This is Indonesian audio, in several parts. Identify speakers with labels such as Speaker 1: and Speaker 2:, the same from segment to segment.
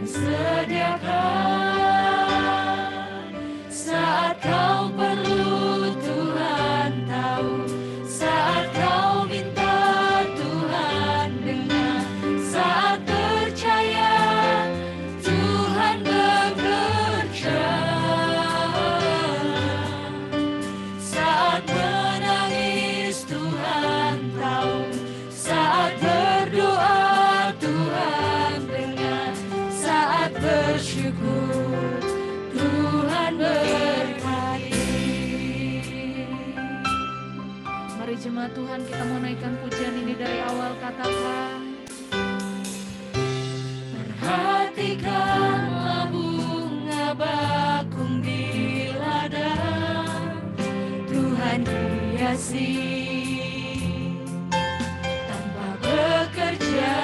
Speaker 1: sediakan saat kau perlu. Tuhan tahu saat kau minta. Tuhan dengar saat percaya. Tuhan bekerja saat menangis. Tuhan tahu saat berdoa. Tuhan dengar saat bersyukur. Tuhan berkati. Mari jemaat Tuhan, kita mau naikkan pujian ini dari awal. Katakan, perhatikanlah bunga bakung di ladang. Tuhan hiasi tanpa bekerja.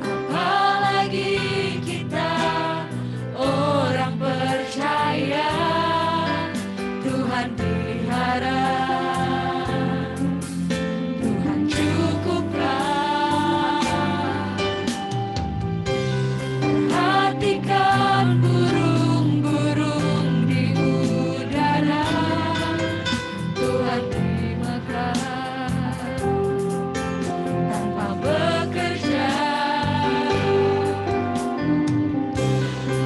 Speaker 1: Apalagi kita orang percaya. Tuhan pelihara, Tuhan cukupkan. Perhatikan burung-burung di udara. Tuhan memakan tanpa bekerja.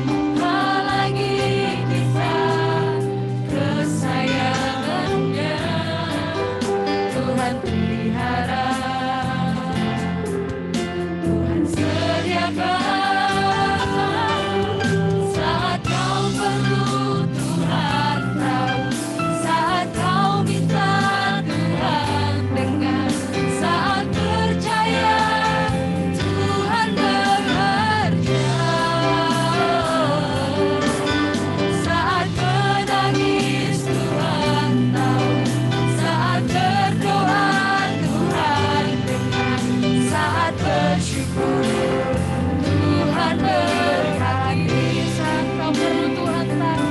Speaker 1: Apalagi kita kesayangannya. Tuhan pelihara, Tuhan sediakan saat kau perlu. Tuhan tahu saat kau minta. Tuhan dengar saat percaya. Tuhan bekerja saat menangis. Tuhan tahu saat berdoa. Tuhan dengar saat bersyukur. Tuhan berkati. Saat kau perlu. Tuhan tahu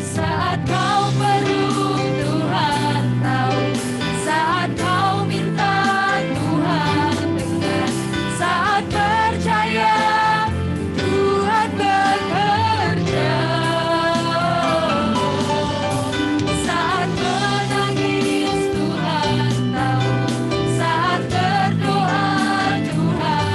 Speaker 1: saat kau perlu. Tuhan tahu saat kau minta. Tuhan dengar saat percaya. Tuhan bekerja saat menangis. Tuhan tahu saat berdoa. Tuhan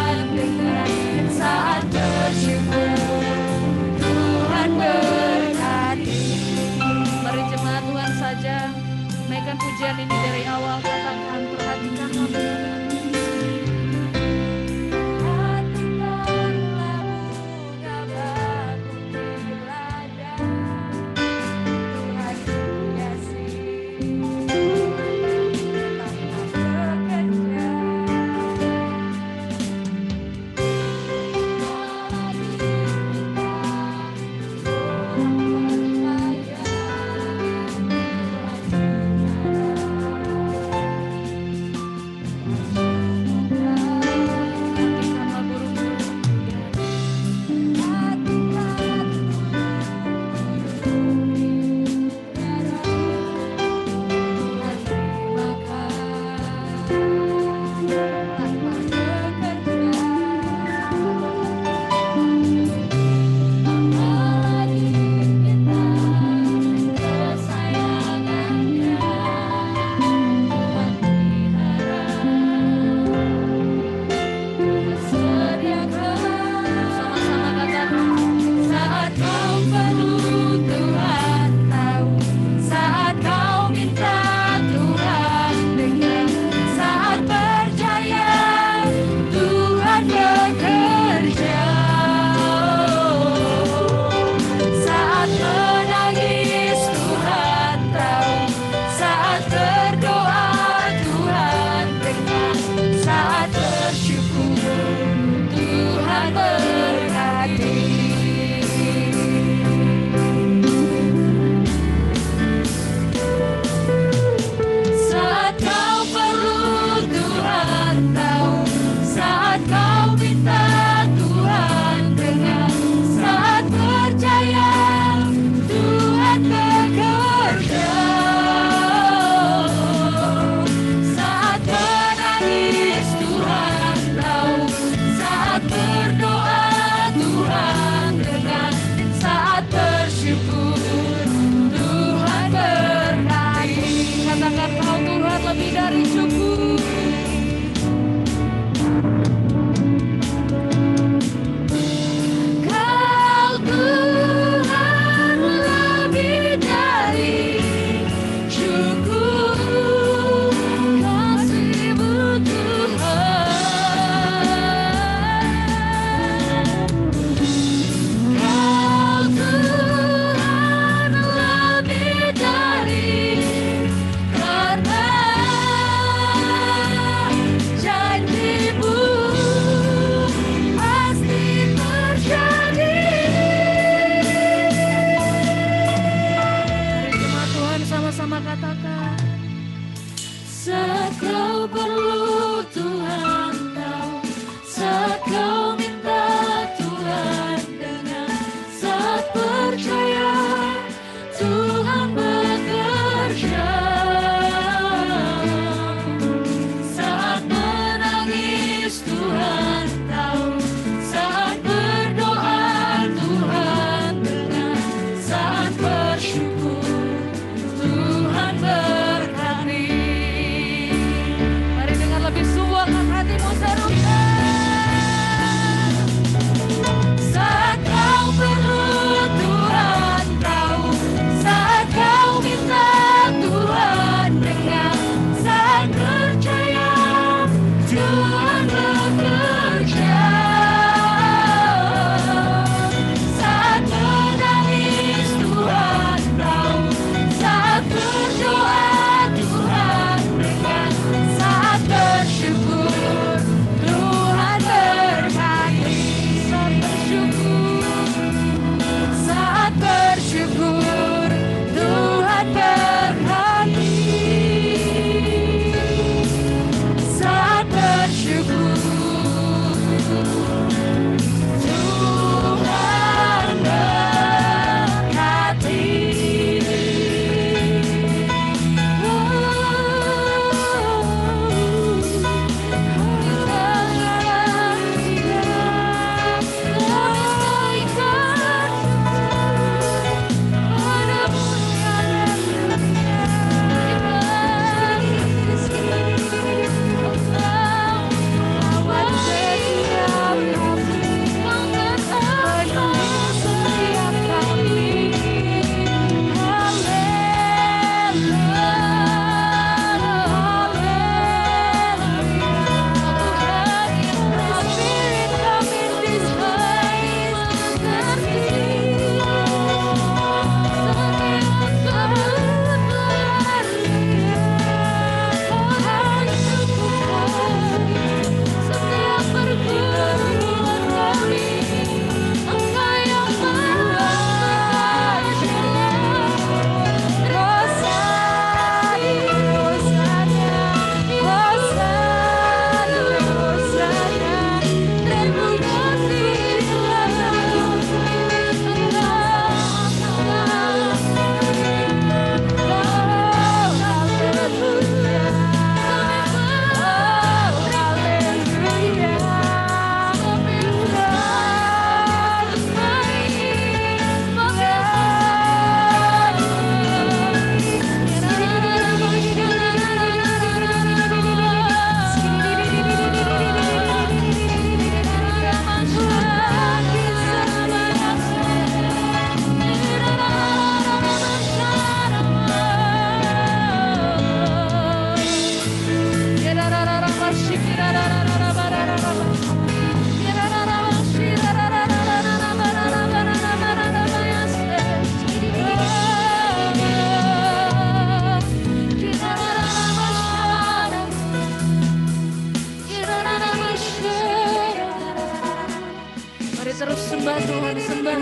Speaker 1: Terus sembah Tuhan, sembah.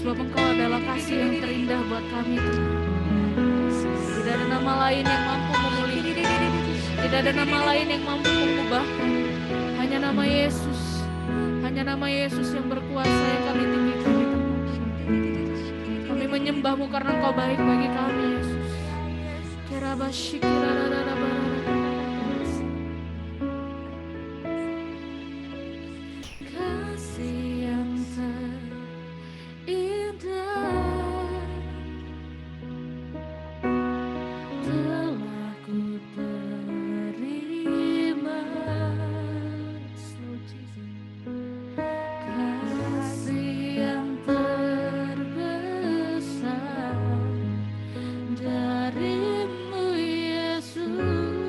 Speaker 1: Sebab Engkau adalah kasih yang terindah buat kami Tuhan. Tidak ada nama lain yang mampu memulihkan, tidak ada nama lain yang mampu mengubahkan. Hanya nama Yesus, hanya nama Yesus yang berkuasa yang kami tinggikan. Kami menyembah-Mu karena Engkau baik bagi kami Yesus. Kasih yang telah ku terima, kasih yang terbesar darimu Yesus.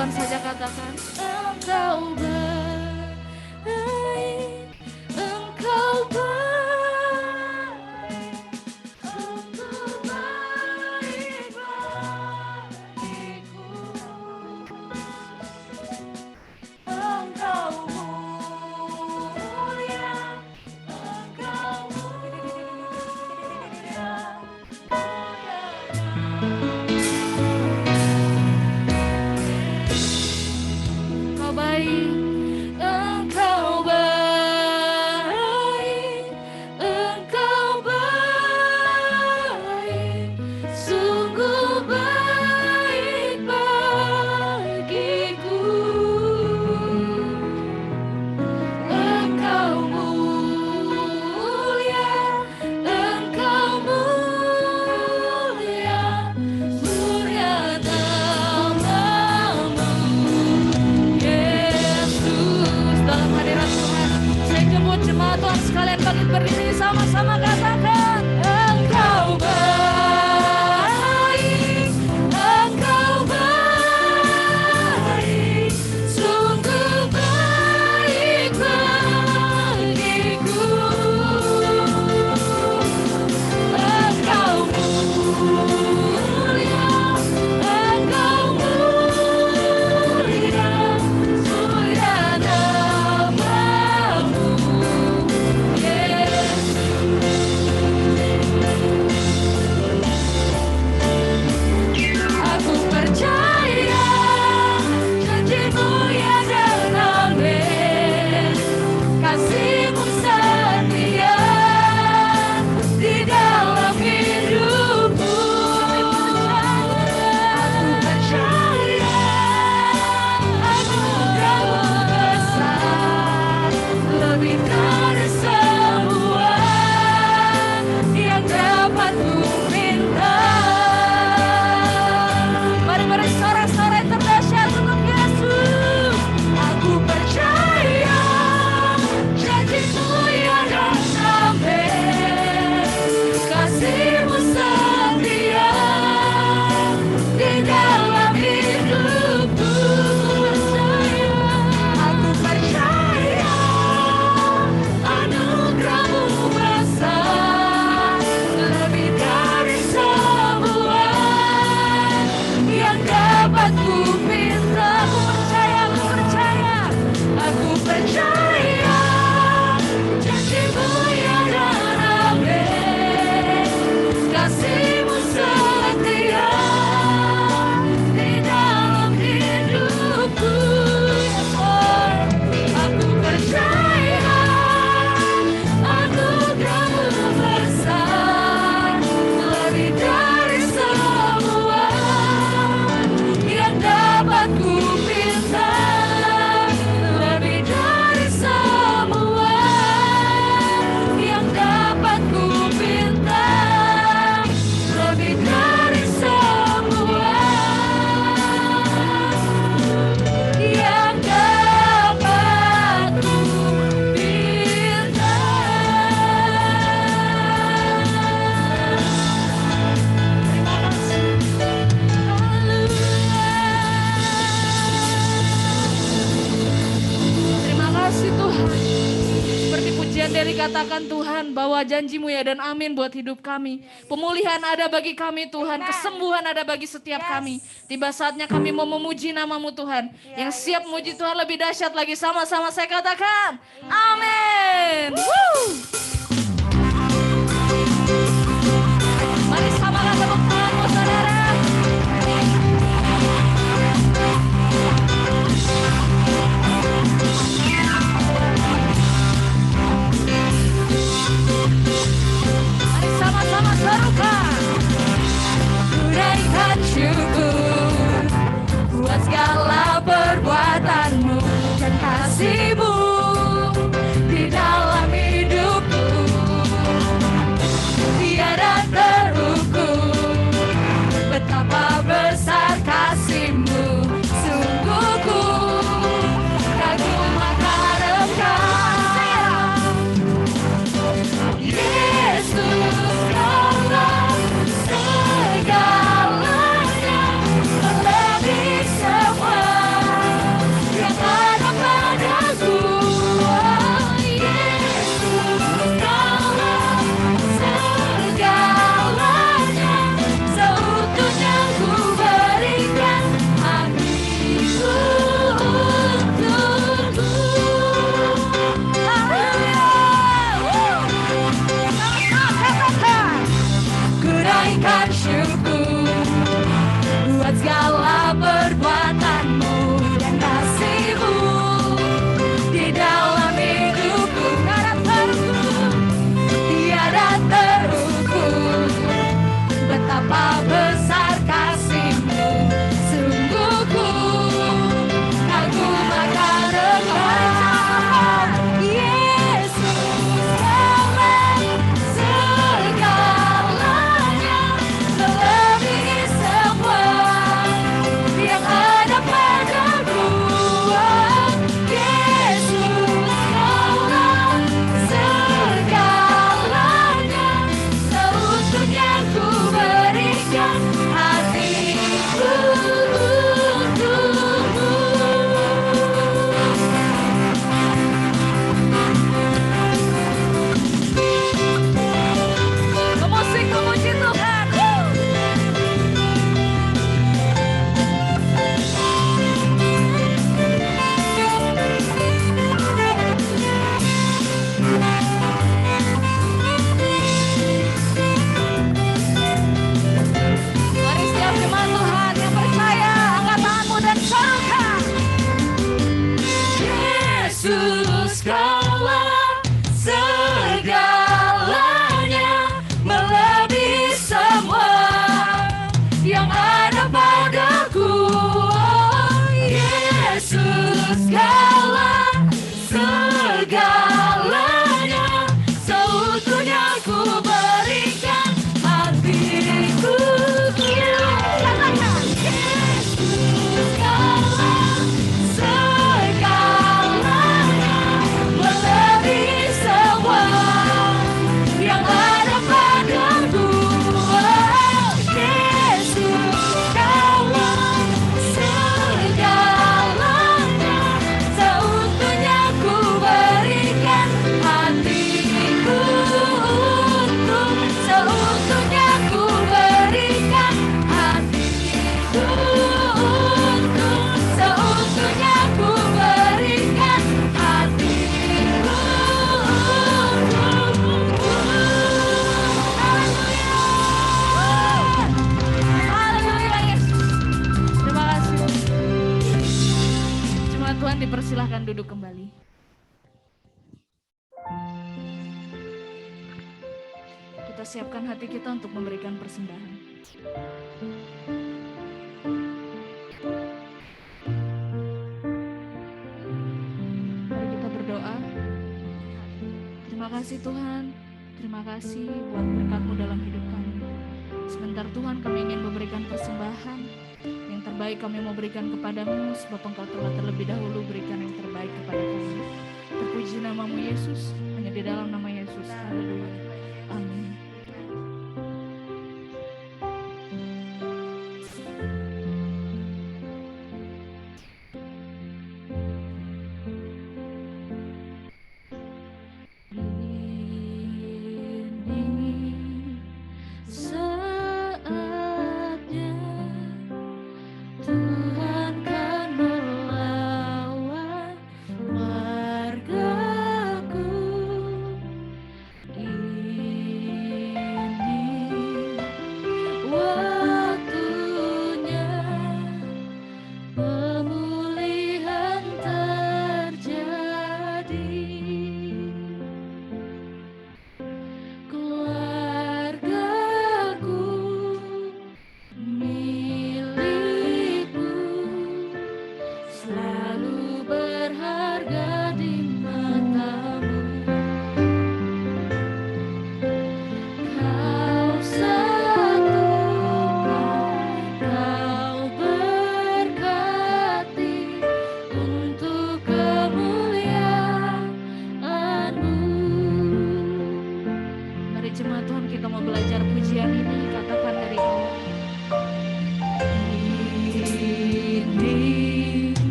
Speaker 1: Tuhan saja katakan, Engkau baik, Engkau baik, Engkau baik bagiku. Engkau mulia, Engkau mulia, Engkau baik, Engkau baik, Engkau baik, sungguh baik bagiku. Engkau mulia, Engkau mulia, mulia namamu, Yesus. Dalam hadirat Tuhan, saya jemput jemaat Tuhan sekalian bangkit berdiri sama-sama katakan, Engkau baik, Engkau baik, sungguh baik bagiku. Engkau mulia, Engkau mulia, mulia namamu, Yesus. Aku percaya janji-Mu ya dan amin, kasih-Mu setia di dalam hidupku. Aku percaya anugerah-Mu besar, lebih dari semua yang dapat ku minta. Mari beri sorak-sorai terdahsyat untuk Yesus. Aku percaya janji-Mu ya dan amin, kasih-Mu setia di dalam hidupku. Aku percaya anugerah-Mu besar, lebih dari semua yang dapat ku minta. Aku percaya, aku percaya janji-Mu ya dan amin, kasih-Mu setia di dalam hidupku. Aku percaya anugerah-Mu besar, lebih dari semua yang dapat ku minta, lebih dari semua yang dapat ku minta, lebih dari semua yang dapat ku minta. Terima kasih. Terima kasih Tuhan. Seperti pujian dari katakan Tuhan bahwa janji-Mu ya dan amin buat hidup kami. Pemulihan ada bagi kami Tuhan, kesembuhan ada bagi setiap kami. Tiba saatnya kami mau memuji nama-Mu Tuhan. Yang siap memuji Tuhan lebih dahsyat lagi, sama-sama saya katakan amin. Mari samakan tepuk tanganmu saudara. Mari sama-sama serukan. Tunaikan syukur buat segala perbuatan-Mu dan kasih-Mu di dalam hidupku. Dipersilahkan duduk kembali. Kita siapkan hati kita untuk memberikan persembahan. Mari kita berdoa. Terima kasih Tuhan, terima kasih buat berkat-Mu dalam hidup kami. Sebentar Tuhan kami ingin memberikan persembahan. Yang terbaik kami mau berikan kepadamu, sebab Engkau telah terlebih dahulu berikan yang terbaik kepada kami. Terpuji namamu Yesus, hanya di dalam nama Yesus. Haleluya. Amin.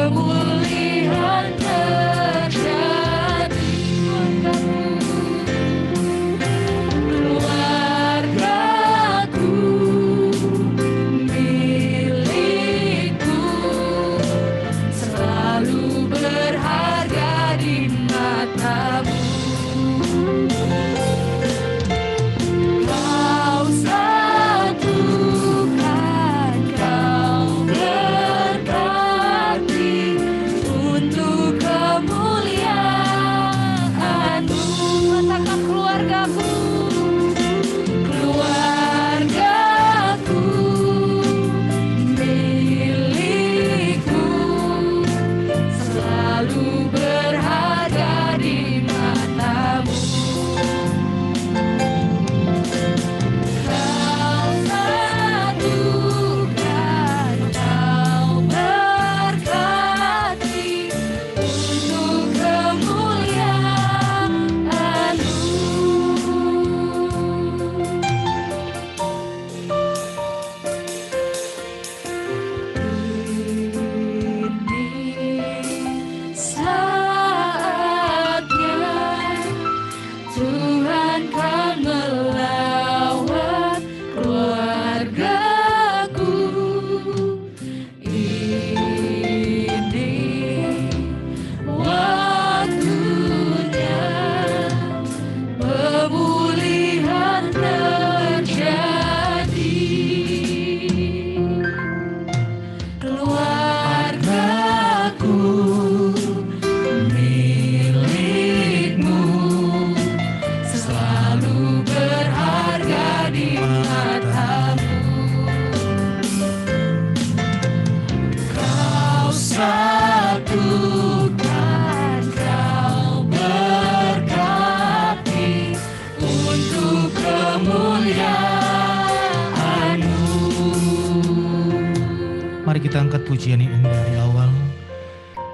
Speaker 2: Pemulihan pujian ini dari awal.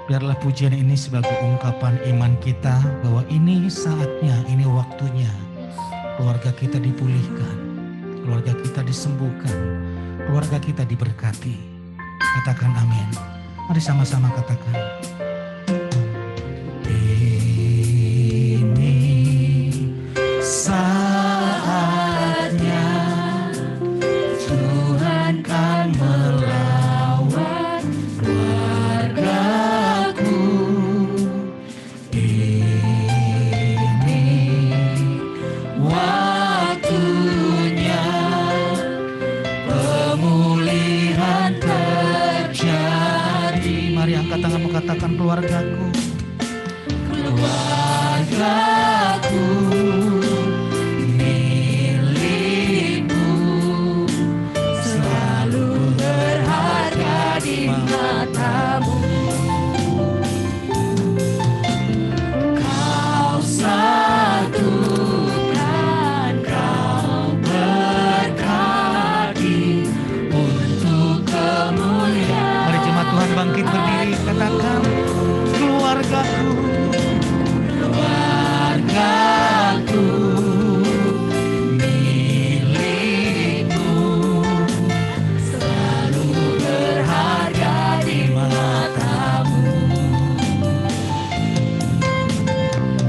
Speaker 2: Biarlah pujian ini sebagai ungkapan iman kita bahwa ini saatnya, ini waktunya. Keluarga kita dipulihkan, keluarga kita disembuhkan, keluarga kita diberkati. Katakan amin. Mari sama-sama katakan. Ini saatnya Tuhan kan melawat keluargaku. Ini waktunya pemulihan terjadi. Mari angkat tanganmu, katakan keluargaku. Keluargaku milikmu, selalu berharga di matamu. Kau satukan, kau berkati untuk kemuliaan. Mari jemaat Tuhan bangkit berdiri, katakan keluargaku. Keluargaku milikmu, selalu berharga di matamu.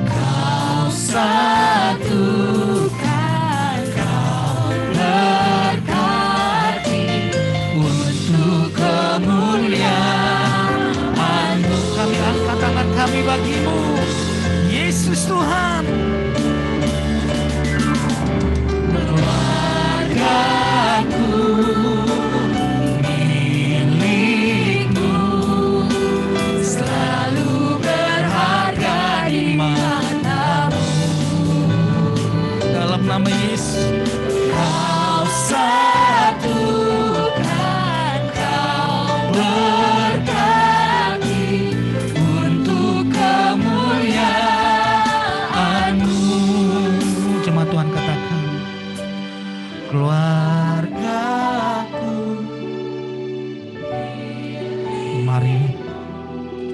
Speaker 2: Kau satukan, kau berkati untuk kemuliaan-Mu. Kami angkat tangan kami bagimu, Yesus Tuhan. Keluargaku milikmu, selalu berharga di matamu. Dalam nama Yesus, kau satukan, kau berkati untuk kemuliaan-Mu. Jemaat Tuhan katakan, keluargaku. Mari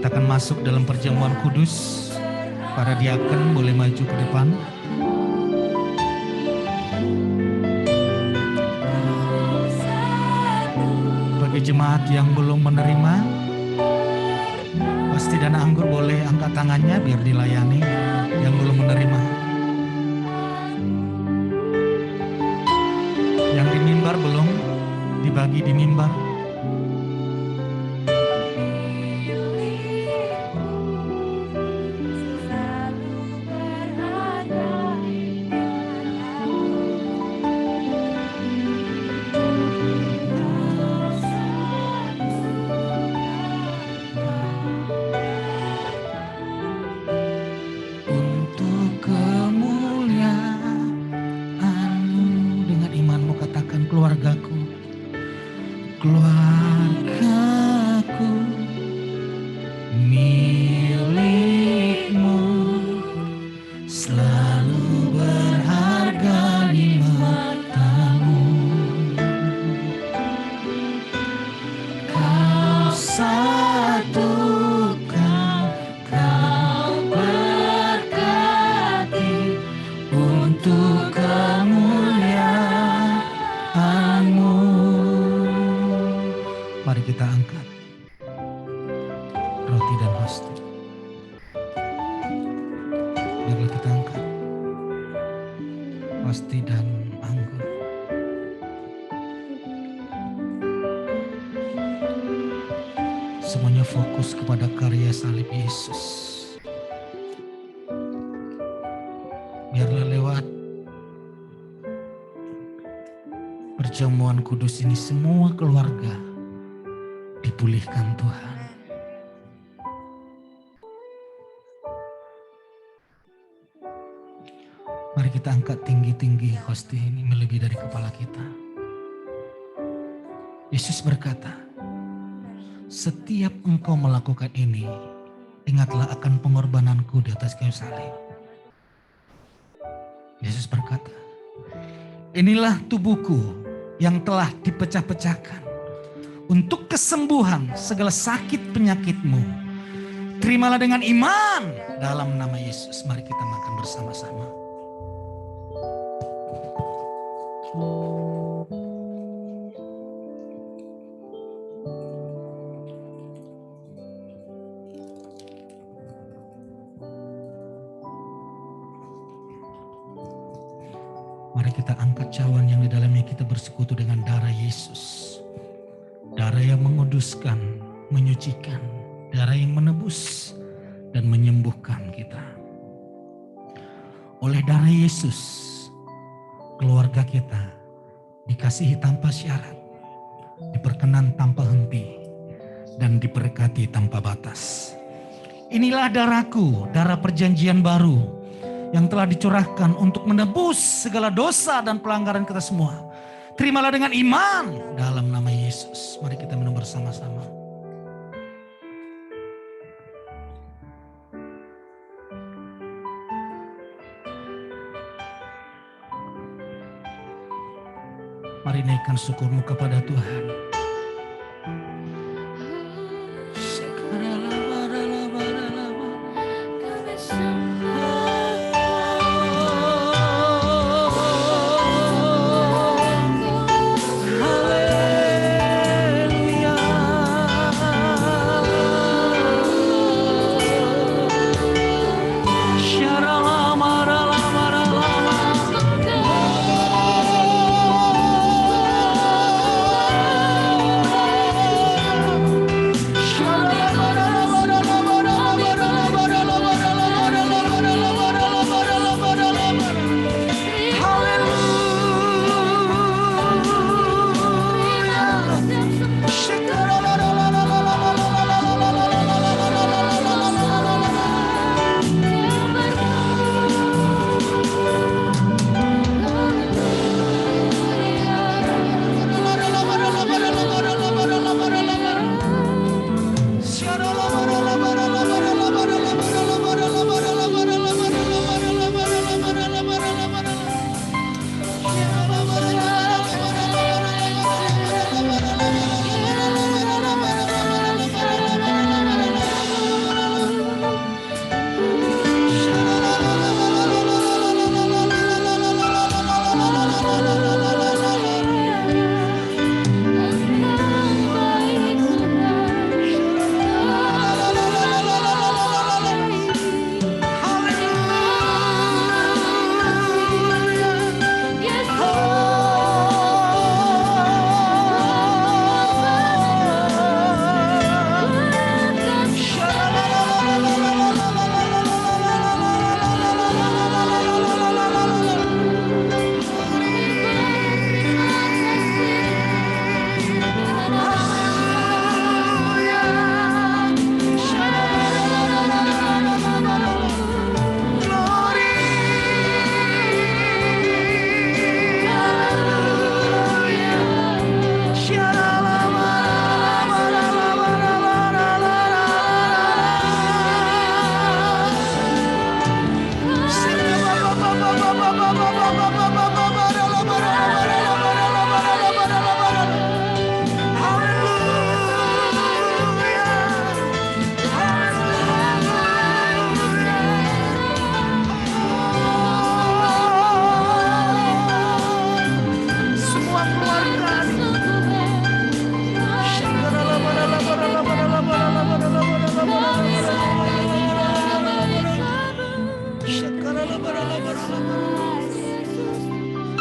Speaker 2: kita akan masuk dalam perjamuan kudus. Para diaken boleh maju ke depan. Bagi jemaat yang belum menerima, pasti dan anggur boleh angkat tangannya biar dilayani. Yang belum menerima, yang di mimbar belum dibagi di mimbar. Keluargaku, keluargaku milikmu, selalu berharga di matamu. Kau satukan, kau berkati untuk kemuliaan-Mu. Mari kita angkat roti dan hosti. Mari kita angkat hosti dan anggur. Semuanya fokus kepada karya salib Yesus. Biarlah lewat perjamuan kudus ini semua keluarga dipulihkan Tuhan. Mari kita angkat tinggi-tinggi hosti ini melebihi dari kepala kita. Yesus berkata, setiap engkau melakukan ini, ingatlah akan pengorbananku di atas kayu salib. Yesus berkata, inilah tubuhku yang telah dipecah-pecahkan untuk kesembuhan segala sakit penyakitmu. Terimalah dengan iman dalam nama Yesus. Mari kita makan bersama-sama. Mari kita angkat cawan yang di dalamnya kita bersekutu dengan darah Yesus. Darah yang menguduskan, menyucikan, darah yang menebus dan menyembuhkan kita. Oleh darah Yesus, keluarga kita dikasihi tanpa syarat, diperkenan tanpa henti, dan diberkati tanpa batas. Inilah darahku, darah perjanjian baru, yang telah dicurahkan untuk menebus segala dosa dan pelanggaran kita semua. Terimalah dengan iman dalam nama Yesus. Mari kita minum bersama-sama. Mari naikkan syukurmu kepada Tuhan.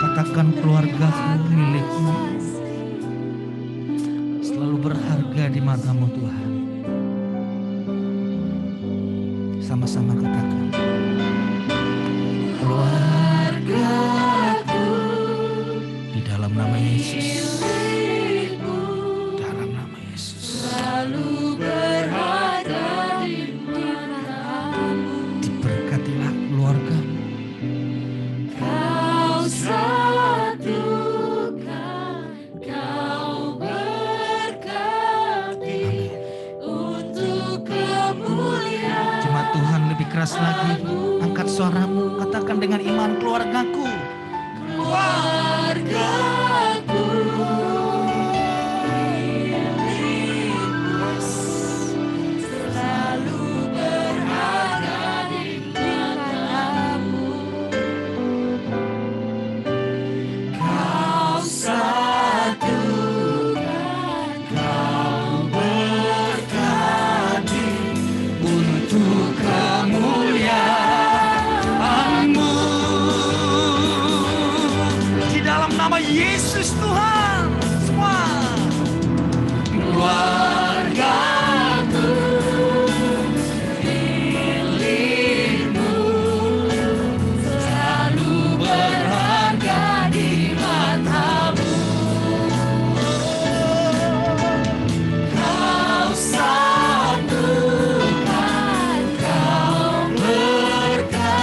Speaker 2: Katakan keluargaku milikmu, selalu berharga di matamu Tuhan. Sama-sama katakan. Keluargaku di dalam nama Yesus. Dalam nama Yesus. Selalu berharga di matamu. Diberkatilah keluargamu. Keras lagi, angkat suaramu, katakan dengan iman, keluargaku, keluargaku, Yesus Tuhan. Semua. Keluargaku milikmu, selalu berharga di matamu. Kau satukan, kau berkati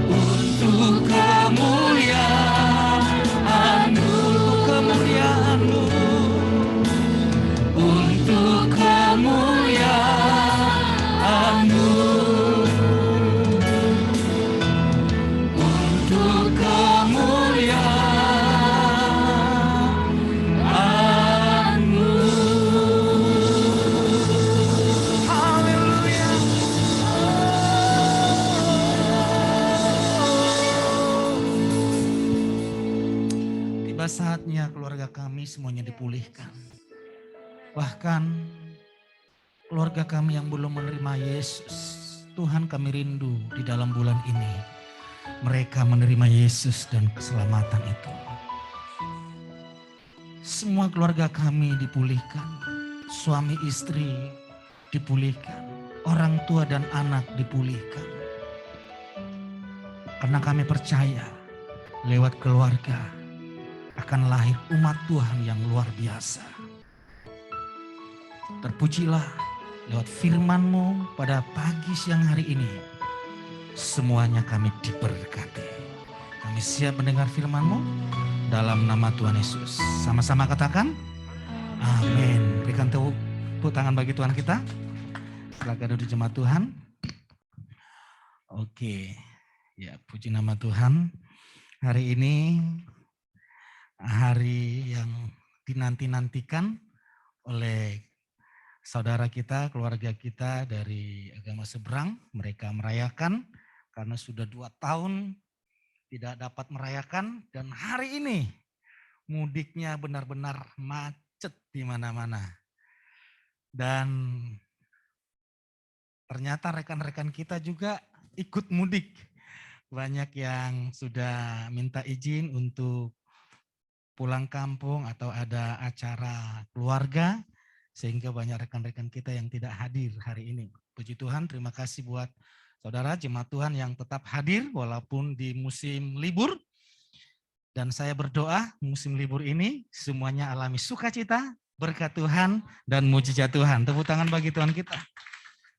Speaker 2: untuk kemuliaan-Mu, kemuliaan-Mu, untuk kemuliaan-Mu, untuk kemuliaan-Mu. Haleluya. Tiba saatnya keluarga kami semuanya dipulihkan. Bahkan keluarga kami yang belum menerima Yesus, Tuhan kami rindu di dalam bulan ini mereka menerima Yesus dan keselamatan itu. Semua keluarga kami dipulihkan, suami istri dipulihkan, orang tua dan anak dipulihkan. Karena kami percaya lewat keluarga akan lahir umat Tuhan yang luar biasa. Terpujilah lewat firman-Mu pada pagi siang hari ini. Semuanya kami diberkati. Kami siap mendengar firman-Mu dalam nama Tuhan Yesus. Sama-sama katakan amin. Berikan tepuk tangan bagi Tuhan kita. Silakan duduk jemaat Tuhan. Oke. Ya, puji nama Tuhan. Hari ini hari yang dinanti-nantikan oleh saudara kita, keluarga kita dari agama seberang. Mereka merayakan karena sudah 2 tahun tidak dapat merayakan. Dan hari ini mudiknya benar-benar macet di mana-mana. Dan ternyata rekan-rekan kita juga ikut mudik. Banyak yang sudah minta izin untuk pulang kampung atau ada acara keluarga. Sehingga banyak rekan-rekan kita yang tidak hadir hari ini. Puji Tuhan, terima kasih buat saudara jemaat Tuhan yang tetap hadir walaupun di musim libur. Dan saya berdoa musim libur ini semuanya alami sukacita, berkat Tuhan dan mujizat Tuhan. Tepuk tangan bagi Tuhan kita.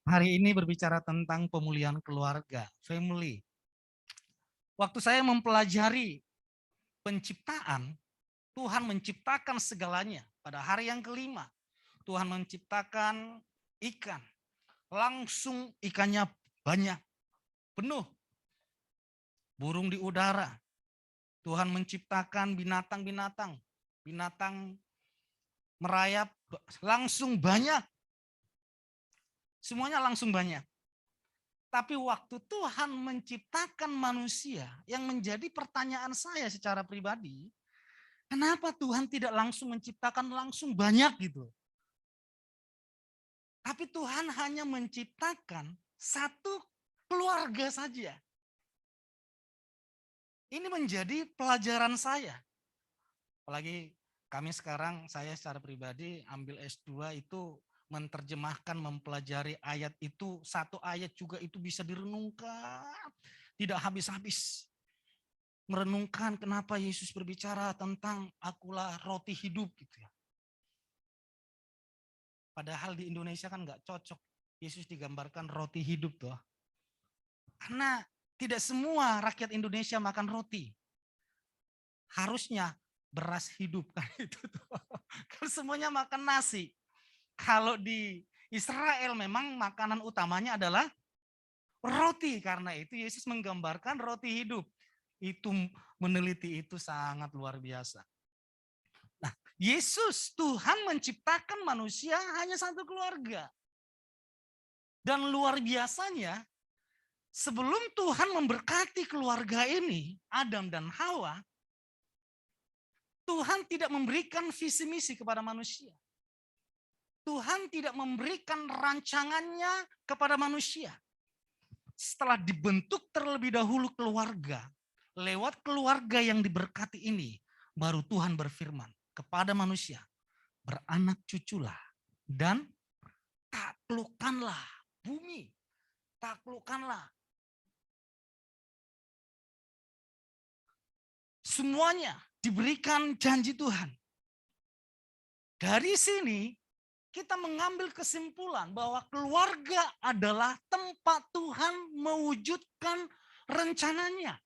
Speaker 2: Hari ini berbicara tentang pemulihan keluarga, family. Waktu saya mempelajari penciptaan, Tuhan menciptakan segalanya pada hari yang kelima. Tuhan menciptakan ikan, langsung ikannya banyak, penuh. Burung di udara, Tuhan menciptakan binatang-binatang, binatang merayap langsung banyak. Semuanya langsung banyak. Tapi waktu Tuhan menciptakan manusia, yang menjadi pertanyaan saya secara pribadi, kenapa Tuhan tidak langsung menciptakan langsung banyak gitu? Tapi Tuhan hanya menciptakan satu keluarga saja. Ini menjadi pelajaran saya. Apalagi kami sekarang, saya secara pribadi ambil S2 itu menerjemahkan, mempelajari ayat itu. Satu ayat juga itu bisa direnungkan. Tidak habis-habis. Merenungkan kenapa Yesus berbicara tentang akulah roti hidup gitu ya. Padahal di Indonesia kan nggak cocok. Yesus digambarkan roti hidup tuh. Karena tidak semua rakyat Indonesia makan roti. Harusnya beras hidup kan itu tuh. Kan semuanya makan nasi. Kalau di Israel memang makanan utamanya adalah roti. Karena itu Yesus menggambarkan roti hidup. Itu meneliti itu sangat luar biasa. Nah, Yesus, Tuhan menciptakan manusia hanya satu keluarga. Dan luar biasanya, sebelum Tuhan memberkati keluarga ini, Adam dan Hawa, Tuhan tidak memberikan visi misi kepada manusia. Tuhan tidak memberikan rancangannya kepada manusia. Setelah dibentuk terlebih dahulu keluarga, lewat keluarga yang diberkati ini, baru Tuhan berfirman kepada manusia, beranak cuculah dan taklukkanlah bumi, taklukkanlah semuanya. Diberikan janji Tuhan. Dari sini kita mengambil kesimpulan bahwa keluarga adalah tempat Tuhan mewujudkan rencananya.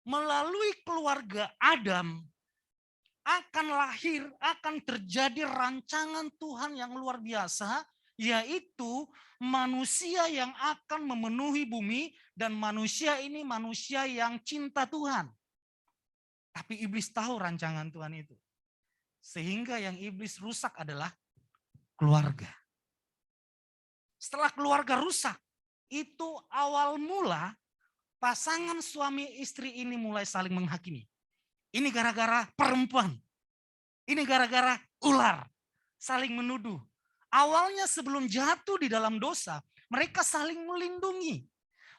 Speaker 2: Melalui keluarga Adam akan lahir, akan terjadi rancangan Tuhan yang luar biasa, yaitu manusia yang akan memenuhi bumi, dan manusia ini manusia yang cinta Tuhan. Tapi iblis tahu rancangan Tuhan itu. Sehingga yang iblis rusak adalah keluarga. Setelah keluarga rusak, itu awal mula pasangan suami istri ini mulai saling menghakimi. Ini gara-gara perempuan. Ini gara-gara ular. Saling menuduh. Awalnya sebelum jatuh di dalam dosa, mereka saling melindungi.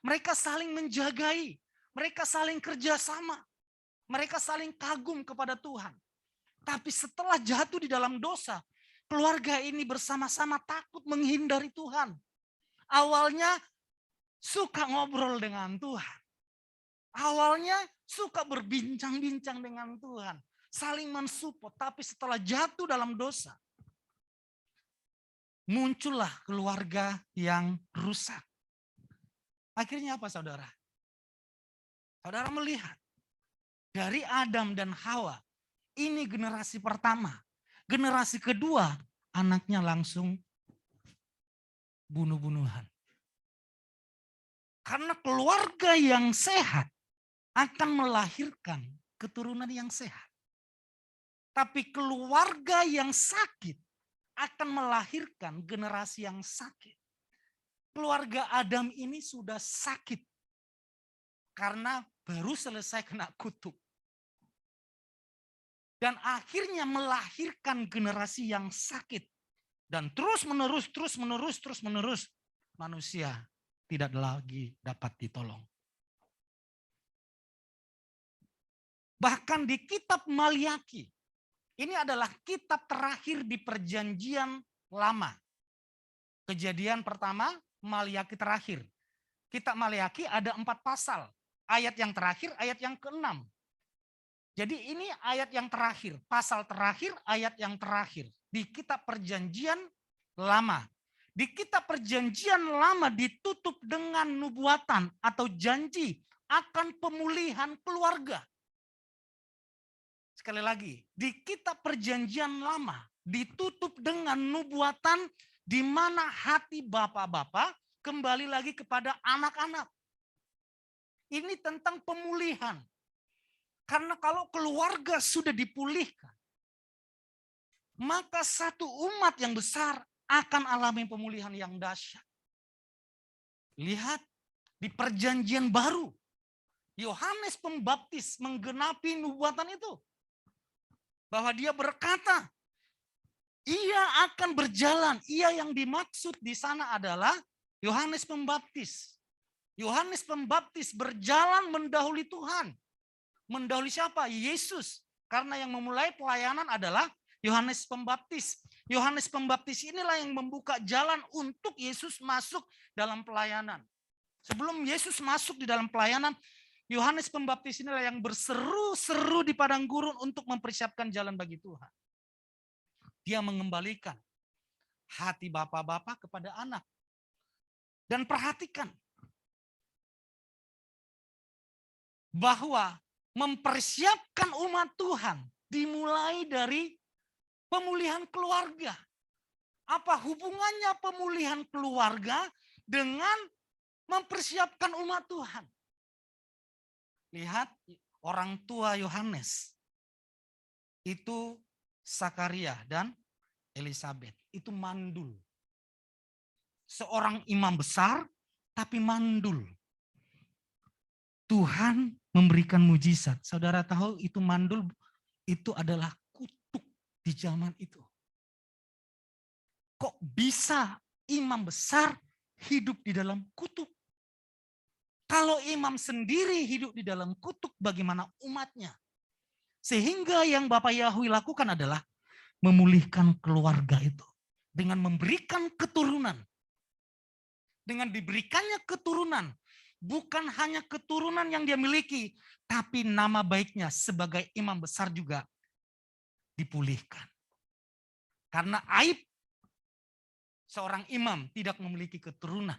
Speaker 2: Mereka saling menjagai. Mereka saling kerjasama. Mereka saling kagum kepada Tuhan. Tapi setelah jatuh di dalam dosa, keluarga ini bersama-sama takut menghindari Tuhan. Awalnya suka ngobrol dengan Tuhan. Awalnya suka berbincang-bincang dengan Tuhan. Saling mensupport, tapi setelah jatuh dalam dosa, muncullah keluarga yang rusak. Akhirnya apa saudara? Saudara melihat, dari Adam dan Hawa, ini generasi pertama. Generasi kedua, anaknya langsung bunuh-bunuhan. Karena keluarga yang sehat akan melahirkan keturunan yang sehat. Tapi keluarga yang sakit akan melahirkan generasi yang sakit. Keluarga Adam ini sudah sakit karena baru selesai kena kutuk. Dan akhirnya melahirkan generasi yang sakit. Dan terus menerus manusia tidak lagi dapat ditolong. Bahkan di kitab Maliaki, ini adalah kitab terakhir di perjanjian lama. Kejadian pertama, Maliaki terakhir. Kitab Maliaki ada 4 pasal. Ayat yang terakhir, ayat yang ke-6. Jadi ini ayat yang terakhir, pasal terakhir, ayat yang terakhir. Di kitab perjanjian lama. Di kitab perjanjian lama ditutup dengan nubuatan atau janji akan pemulihan keluarga. Sekali lagi, di kitab perjanjian lama ditutup dengan nubuatan di mana hati bapak-bapak kembali lagi kepada anak-anak. Ini tentang pemulihan. Karena kalau keluarga sudah dipulihkan, maka satu umat yang besar akan alami pemulihan yang dahsyat. Lihat di perjanjian baru, Yohanes Pembaptis menggenapi nubuatan itu. Bahwa dia berkata, ia akan berjalan. Ia yang dimaksud di sana adalah Yohanes Pembaptis. Yohanes Pembaptis berjalan mendahului Tuhan. Mendahului siapa? Yesus. Karena yang memulai pelayanan adalah Yohanes Pembaptis. Yohanes Pembaptis inilah yang membuka jalan untuk Yesus masuk dalam pelayanan. Sebelum Yesus masuk di dalam pelayanan, Yohanes Pembaptis inilah yang berseru-seru di padang gurun untuk mempersiapkan jalan bagi Tuhan. Dia mengembalikan hati bapak-bapak kepada anak. Dan perhatikan bahwa mempersiapkan umat Tuhan dimulai dari pemulihan keluarga. Apa hubungannya pemulihan keluarga dengan mempersiapkan umat Tuhan? Lihat orang tua Yohanes. Itu Sakaria dan Elizabeth. Itu mandul. Seorang imam besar tapi mandul. Tuhan memberikan mujizat. Saudara tahu itu mandul itu adalah kutuk di zaman itu. Kok bisa imam besar hidup di dalam kutuk? Kalau imam sendiri hidup di dalam kutuk, bagaimana umatnya? Sehingga yang Bapak Yahweh lakukan adalah memulihkan keluarga itu dengan memberikan keturunan. Dengan diberikannya keturunan, bukan hanya keturunan yang dia miliki, tapi nama baiknya sebagai imam besar juga dipulihkan. Karena aib seorang imam tidak memiliki keturunan.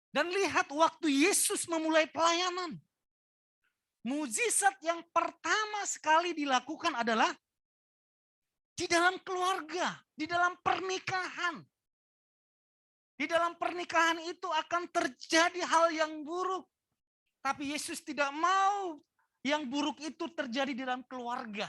Speaker 2: Dan lihat waktu Yesus memulai pelayanan. Mujizat yang pertama sekali dilakukan adalah di dalam keluarga, di dalam pernikahan. Di dalam pernikahan itu akan terjadi hal yang buruk. Tapi Yesus tidak mau yang buruk itu terjadi di dalam keluarga.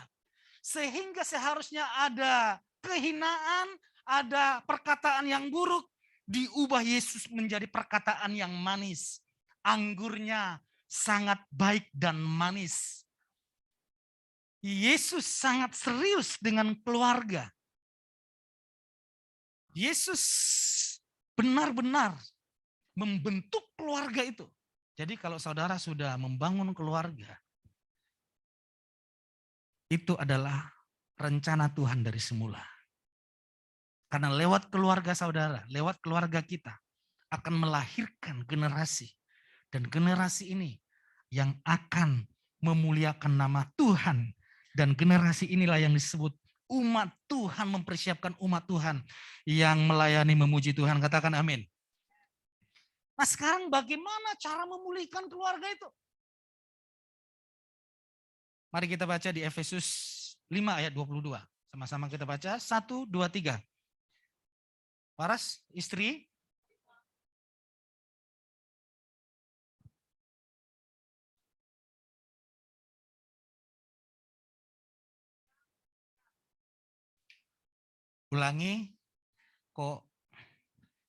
Speaker 2: Sehingga seharusnya ada kehinaan, ada perkataan yang buruk. Diubah Yesus menjadi perkataan yang manis. Anggurnya sangat baik dan manis. Yesus sangat serius dengan keluarga. Yesus benar-benar membentuk keluarga itu. Jadi kalau saudara sudah membangun keluarga, itu adalah rencana Tuhan dari semula. Karena lewat keluarga saudara, lewat keluarga kita, akan melahirkan generasi. Dan generasi ini yang akan memuliakan nama Tuhan. Dan generasi inilah yang disebut umat Tuhan, mempersiapkan umat Tuhan yang melayani memuji Tuhan. Katakan amin. Nah sekarang bagaimana cara memulihkan keluarga itu? Mari kita baca di Efesus 5 ayat 22. Sama-sama kita baca. 1, 2, 3. Paras, istri. Ulangi, kok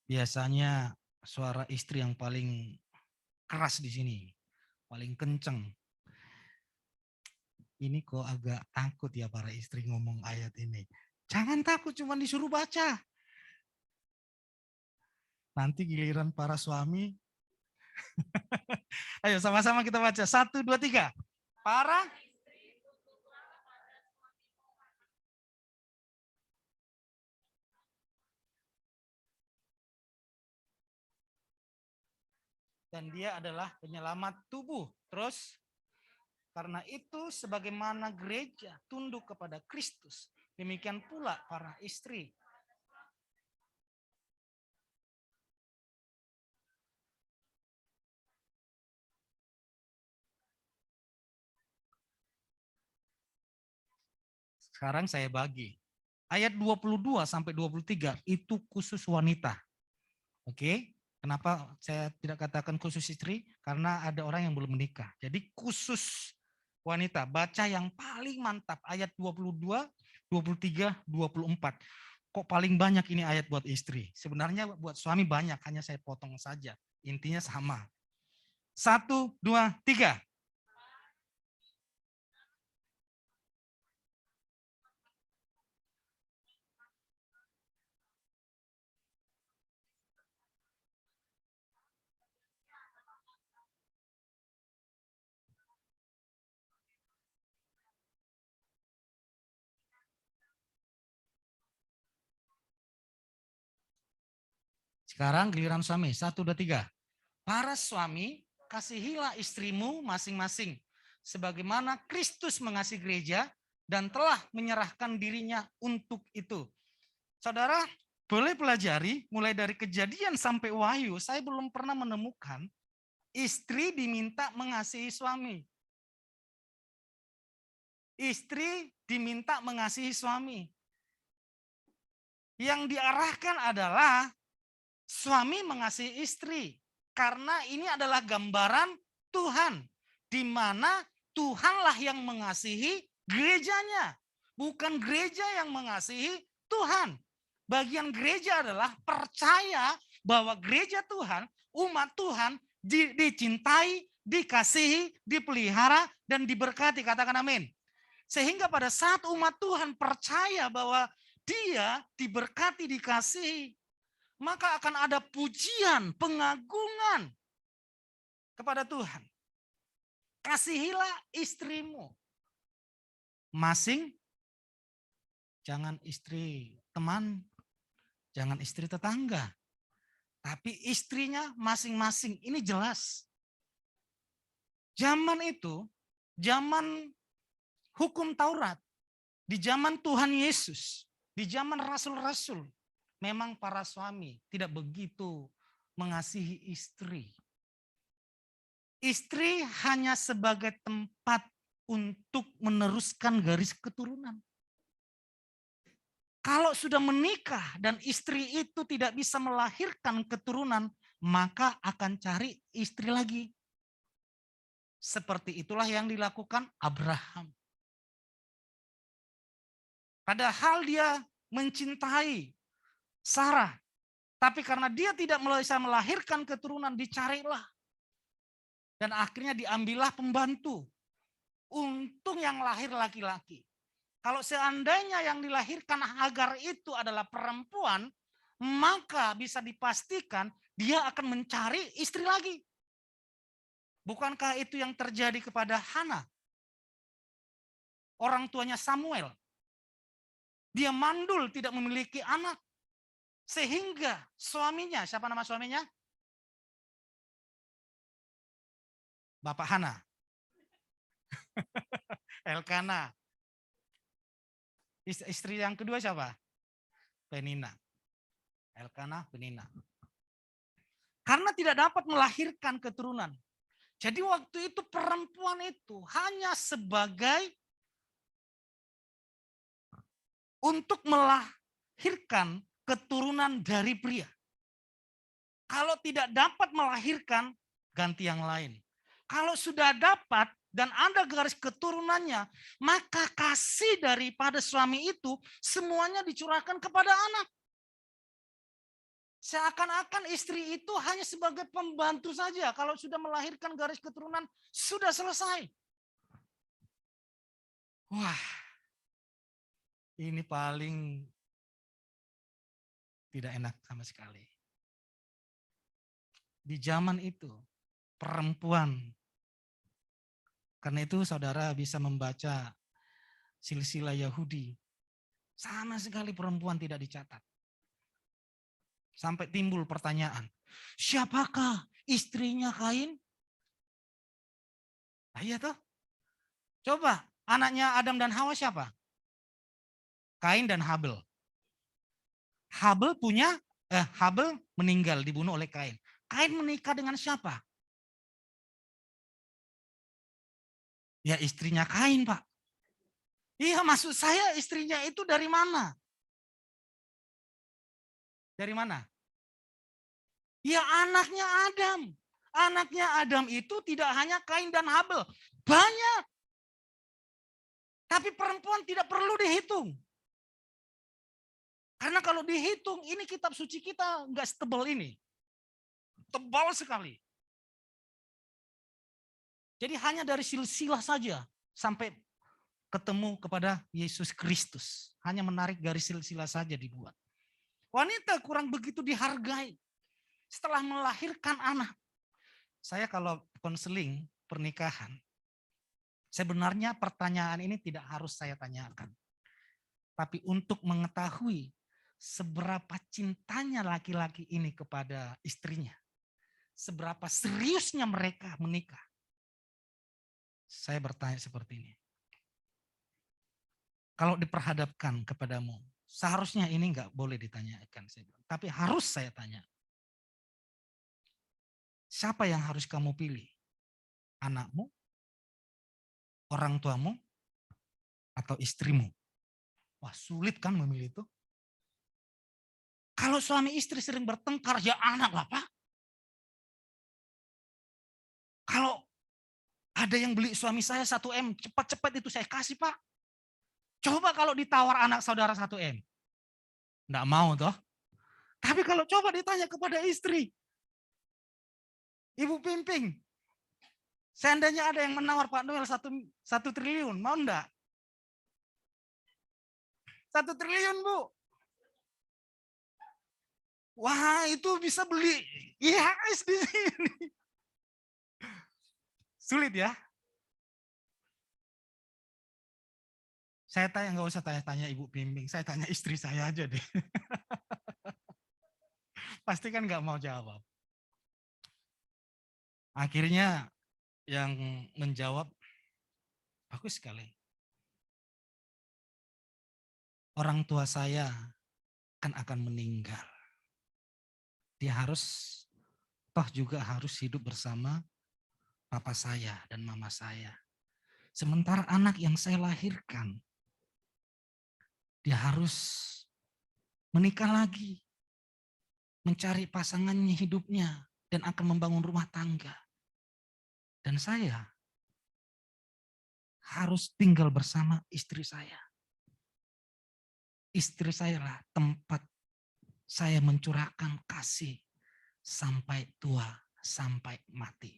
Speaker 2: biasanya suara istri yang paling keras di sini, paling kenceng. Ini kok agak takut ya para istri ngomong ayat ini. Jangan takut, cuma disuruh baca. Nanti giliran para suami. Ayo sama-sama kita baca. 1, 2, 3. Para dan dia adalah penyelamat tubuh. Terus karena itu sebagaimana gereja tunduk kepada Kristus, demikian pula para istri. Sekarang saya bagi. Ayat 22 sampai 23 itu khusus wanita. Oke? Kenapa saya tidak katakan khusus istri? Karena ada orang yang belum menikah. Jadi khusus wanita, baca yang paling mantap ayat 22, 23, 24. Kok paling banyak ini ayat buat istri? Sebenarnya buat suami banyak, hanya saya potong saja. Intinya sama. 1, 2, 3. Sekarang giliran suami. 1, 2, 3. Para suami, kasihilah istrimu masing-masing. Sebagaimana Kristus mengasihi gereja dan telah menyerahkan dirinya untuk itu. Saudara, boleh pelajari mulai dari Kejadian sampai Wahyu. Saya belum pernah menemukan istri diminta mengasihi suami. Istri diminta mengasihi suami. Yang diarahkan adalah suami mengasihi istri. Karena ini adalah gambaran Tuhan. Di mana Tuhanlah yang mengasihi gerejanya. Bukan gereja yang mengasihi Tuhan. Bagian gereja adalah percaya bahwa gereja Tuhan, umat Tuhan dicintai, dikasihi, dipelihara, dan diberkati. Katakan amin. Sehingga pada saat umat Tuhan percaya bahwa dia diberkati, dikasihi, maka akan ada pujian, pengagungan kepada Tuhan. Kasihilah istrimu. masing, jangan istri teman, jangan istri tetangga, tapi istrinya masing-masing. Ini jelas. Zaman itu, zaman hukum Taurat, di zaman Tuhan Yesus, di zaman rasul-rasul, memang para suami tidak begitu mengasihi istri. Istri hanya sebagai tempat untuk meneruskan garis keturunan. Kalau sudah menikah dan istri itu tidak bisa melahirkan keturunan, maka akan cari istri lagi. Seperti itulah yang dilakukan Abraham. Padahal dia mencintai Sarah, tapi karena dia tidak bisa melahirkan keturunan, dicarilah. Dan akhirnya diambillah pembantu. Untung yang lahir laki-laki. Kalau seandainya yang dilahirkan Hagar itu adalah perempuan, maka bisa dipastikan dia akan mencari istri lagi. Bukankah itu yang terjadi kepada Hana? Orang tuanya Samuel. Dia mandul, tidak memiliki anak. Sehingga suaminya, siapa nama suaminya? Bapak Hana. Elkana. Istri yang kedua siapa? Penina. Elkana, Penina. Karena tidak dapat melahirkan keturunan. Jadi waktu itu perempuan itu hanya sebagai untuk melahirkan keturunan dari pria. Kalau tidak dapat melahirkan, ganti yang lain. Kalau sudah dapat dan ada garis keturunannya, maka kasih daripada suami itu semuanya dicurahkan kepada anak. Seakan-akan istri itu hanya sebagai pembantu saja. Kalau sudah melahirkan garis keturunan, sudah selesai. Wah, ini paling tidak enak sama sekali. Di zaman itu, perempuan, karena itu saudara bisa membaca silsilah Yahudi, sama sekali perempuan tidak dicatat. Sampai timbul pertanyaan, siapakah istrinya Kain? Nah, iya toh. Coba, anaknya Adam dan Hawa siapa? Kain dan Habel. Habel meninggal, dibunuh oleh Kain. Kain menikah dengan siapa? Ya istrinya Kain, Pak. Iya, maksud saya istrinya itu dari mana? Dari mana? Ya anaknya Adam. Anaknya Adam itu tidak hanya Kain dan Habel. Banyak. Tapi perempuan tidak perlu dihitung. Karena kalau dihitung, ini kitab suci kita nggak setebal ini. Tebal sekali. Jadi hanya dari silsilah saja sampai ketemu kepada Yesus Kristus. Hanya menarik garis silsilah saja dibuat. Wanita kurang begitu dihargai. Setelah melahirkan anak. Saya kalau konseling pernikahan, sebenarnya pertanyaan ini tidak harus saya tanyakan. Tapi untuk mengetahui seberapa cintanya laki-laki ini kepada istrinya. Seberapa seriusnya mereka menikah. Saya bertanya seperti ini. Kalau diperhadapkan kepadamu, seharusnya ini enggak boleh ditanyakan. Tapi harus saya tanya. Siapa yang harus kamu pilih? Anakmu? Orang tuamu? Atau istrimu? Wah, sulit kan memilih itu? Kalau suami istri sering bertengkar, ya anak lah Pak. Kalau ada yang beli suami saya 1M, cepat-cepat itu saya kasih Pak. Coba kalau ditawar anak saudara 1M. Enggak mau toh. Tapi kalau coba ditanya kepada istri, Ibu Pimping, seandainya ada yang menawar Pak Noel 1 triliun, mau enggak? 1 triliun Bu. Wah itu bisa beli IHS di sini. Sulit ya. Saya tanya, nggak usah tanya-tanya Ibu Bimbing, saya tanya istri saya aja deh. Pasti kan nggak mau jawab. Akhirnya yang menjawab, bagus sekali. Orang tua saya kan akan meninggal. Dia toh juga harus hidup bersama papa saya dan mama saya. Sementara anak yang saya lahirkan, dia harus menikah lagi, mencari pasangannya hidupnya, dan akan membangun rumah tangga. Dan saya harus tinggal bersama istri saya. Istri saya lah tempat saya mencurahkan kasih sampai tua, sampai mati.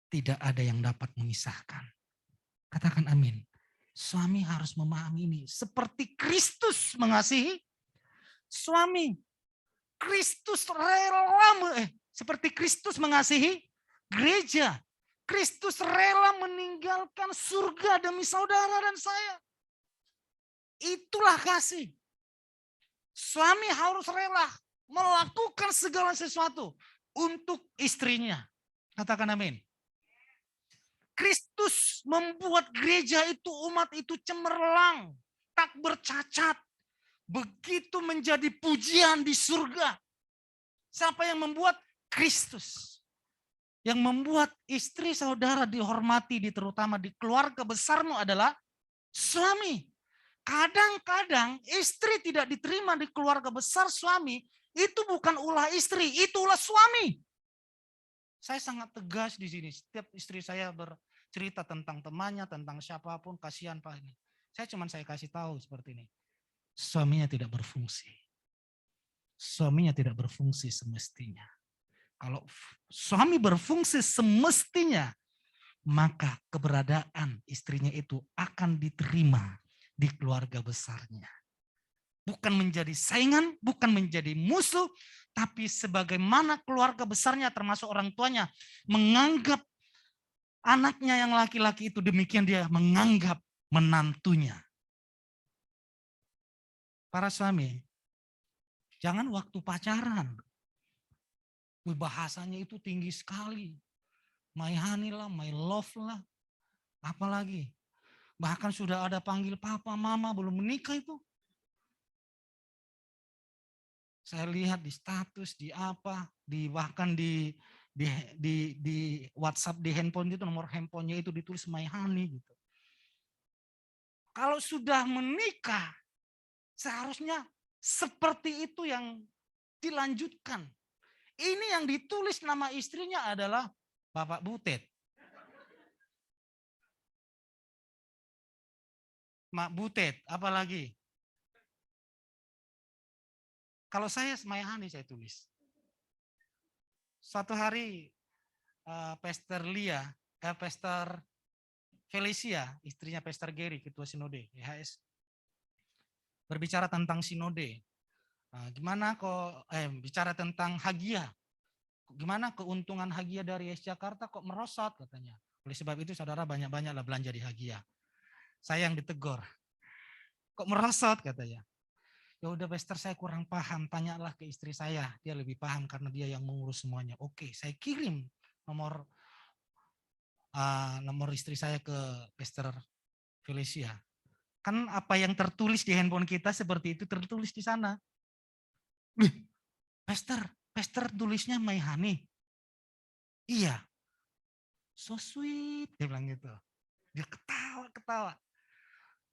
Speaker 2: Tidak ada yang dapat memisahkan. Katakan amin. Suami harus memahami ini. Seperti Kristus mengasihi suami. Kristus rela, seperti Kristus mengasihi gereja. Kristus rela meninggalkan surga demi saudara dan saya. Itulah kasih. Suami harus rela melakukan segala sesuatu untuk istrinya. Katakan amin. Kristus membuat gereja itu, umat itu cemerlang, tak bercacat. Begitu menjadi pujian di surga. Siapa yang membuat? Kristus. Yang membuat istri saudara dihormati, terutama di keluarga besarmu adalah suami. Kadang-kadang istri tidak diterima di keluarga besar suami, itu bukan ulah istri, itu ulah suami. Saya sangat tegas di sini. Setiap istri saya bercerita tentang temannya, tentang siapapun, kasihan Pak ini. Saya kasih tahu seperti ini. Suaminya tidak berfungsi. Suaminya tidak berfungsi semestinya. Kalau suami berfungsi semestinya, maka keberadaan istrinya itu akan diterima di keluarga besarnya. Bukan menjadi saingan, bukan menjadi musuh, tapi sebagaimana keluarga besarnya termasuk orang tuanya menganggap anaknya yang laki-laki itu, demikian dia menganggap menantunya. Para suami, jangan waktu pacaran. Bahasanya itu tinggi sekali. My honey lah, my love lah. Apalagi. Bahkan sudah ada panggil papa, mama, belum menikah itu. Saya lihat di status, di apa, bahkan di WhatsApp, di handphone itu, nomor handphonenya itu ditulis my honey gitu. Kalau sudah menikah, seharusnya seperti itu yang dilanjutkan. Ini yang ditulis nama istrinya adalah Bapak Butet. Mak Butet, apalagi. Kalau saya my honey saya tulis. Suatu hari Pastor Felicia, istrinya Pastor Gary, ketua Sinode YHS, berbicara tentang Sinode. Gimana kok bicara tentang Hagia? Gimana keuntungan Hagia dari YHS Jakarta kok merosot katanya. Oleh sebab itu saudara banyak-banyaklah belanja di Hagia. Saya yang ditegur. Kok merosot katanya. Ya udah Pastor, saya kurang paham, tanyalah ke istri saya, dia lebih paham karena dia yang mengurus semuanya. Oke, saya kirim nomor istri saya ke Pastor Felicia. Kan apa yang tertulis di handphone kita seperti itu tertulis di sana. Pastor tulisnya my honey. Iya. So sweet, dia bilang gitu. Dia ketawa.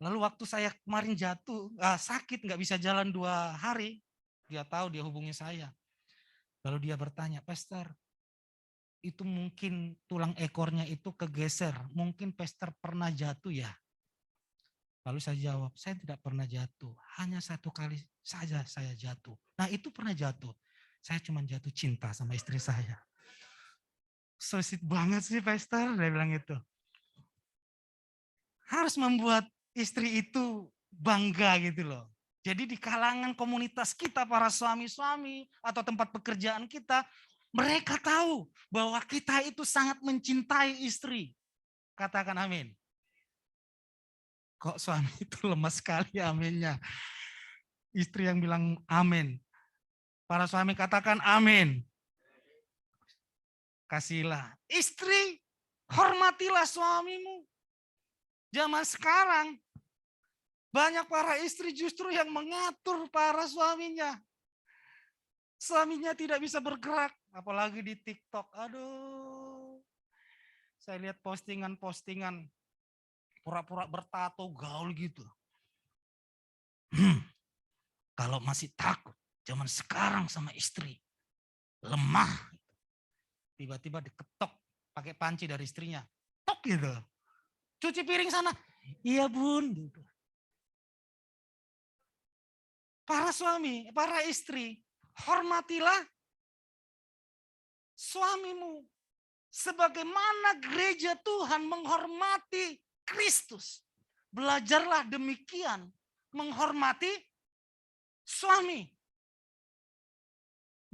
Speaker 2: Lalu waktu saya kemarin jatuh, sakit, nggak bisa jalan 2 hari, dia tahu, dia hubungi saya. Lalu dia bertanya, Pastor, itu mungkin tulang ekornya itu kegeser, mungkin Pastor pernah jatuh ya? Lalu saya jawab, saya tidak pernah jatuh, hanya 1 kali saja saya jatuh. Nah itu pernah jatuh, saya cuma jatuh cinta sama istri saya. So sweet banget sih Pastor, dia bilang gitu. Harus membuat istri itu bangga gitu loh. Jadi di kalangan komunitas kita, para suami-suami atau tempat pekerjaan kita, mereka tahu bahwa kita itu sangat mencintai istri. Katakan amin. Kok suami itu lemah sekali aminnya. Istri yang bilang amin. Para suami katakan amin. Kasihlah. Istri, hormatilah suamimu. Zaman sekarang, banyak para istri justru yang mengatur para suaminya. Suaminya tidak bisa bergerak, apalagi di TikTok. Aduh, saya lihat postingan-postingan pura-pura bertato gaul gitu. Kalau masih takut, zaman sekarang sama istri, lemah. Tiba-tiba diketok pakai panci dari istrinya. Tok gitu. Cuci piring sana. Iya bun. Gitu. Para suami, para istri, hormatilah suamimu. Sebagaimana gereja Tuhan menghormati Kristus. Belajarlah demikian. Menghormati suami.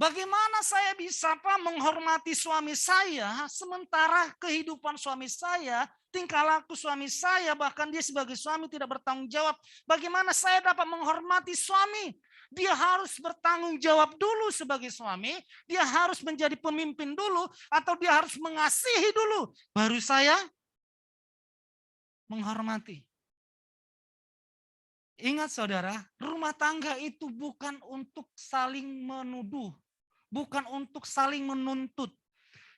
Speaker 2: Bagaimana saya bisa menghormati suami saya, sementara kehidupan suami saya, tingkah laku suami saya, bahkan dia sebagai suami tidak bertanggung jawab. Bagaimana saya dapat menghormati suami? Dia harus bertanggung jawab dulu sebagai suami, dia harus menjadi pemimpin dulu, atau dia harus mengasihi dulu. Baru saya menghormati. Ingat saudara, rumah tangga itu bukan untuk saling menuduh. Bukan untuk saling menuntut.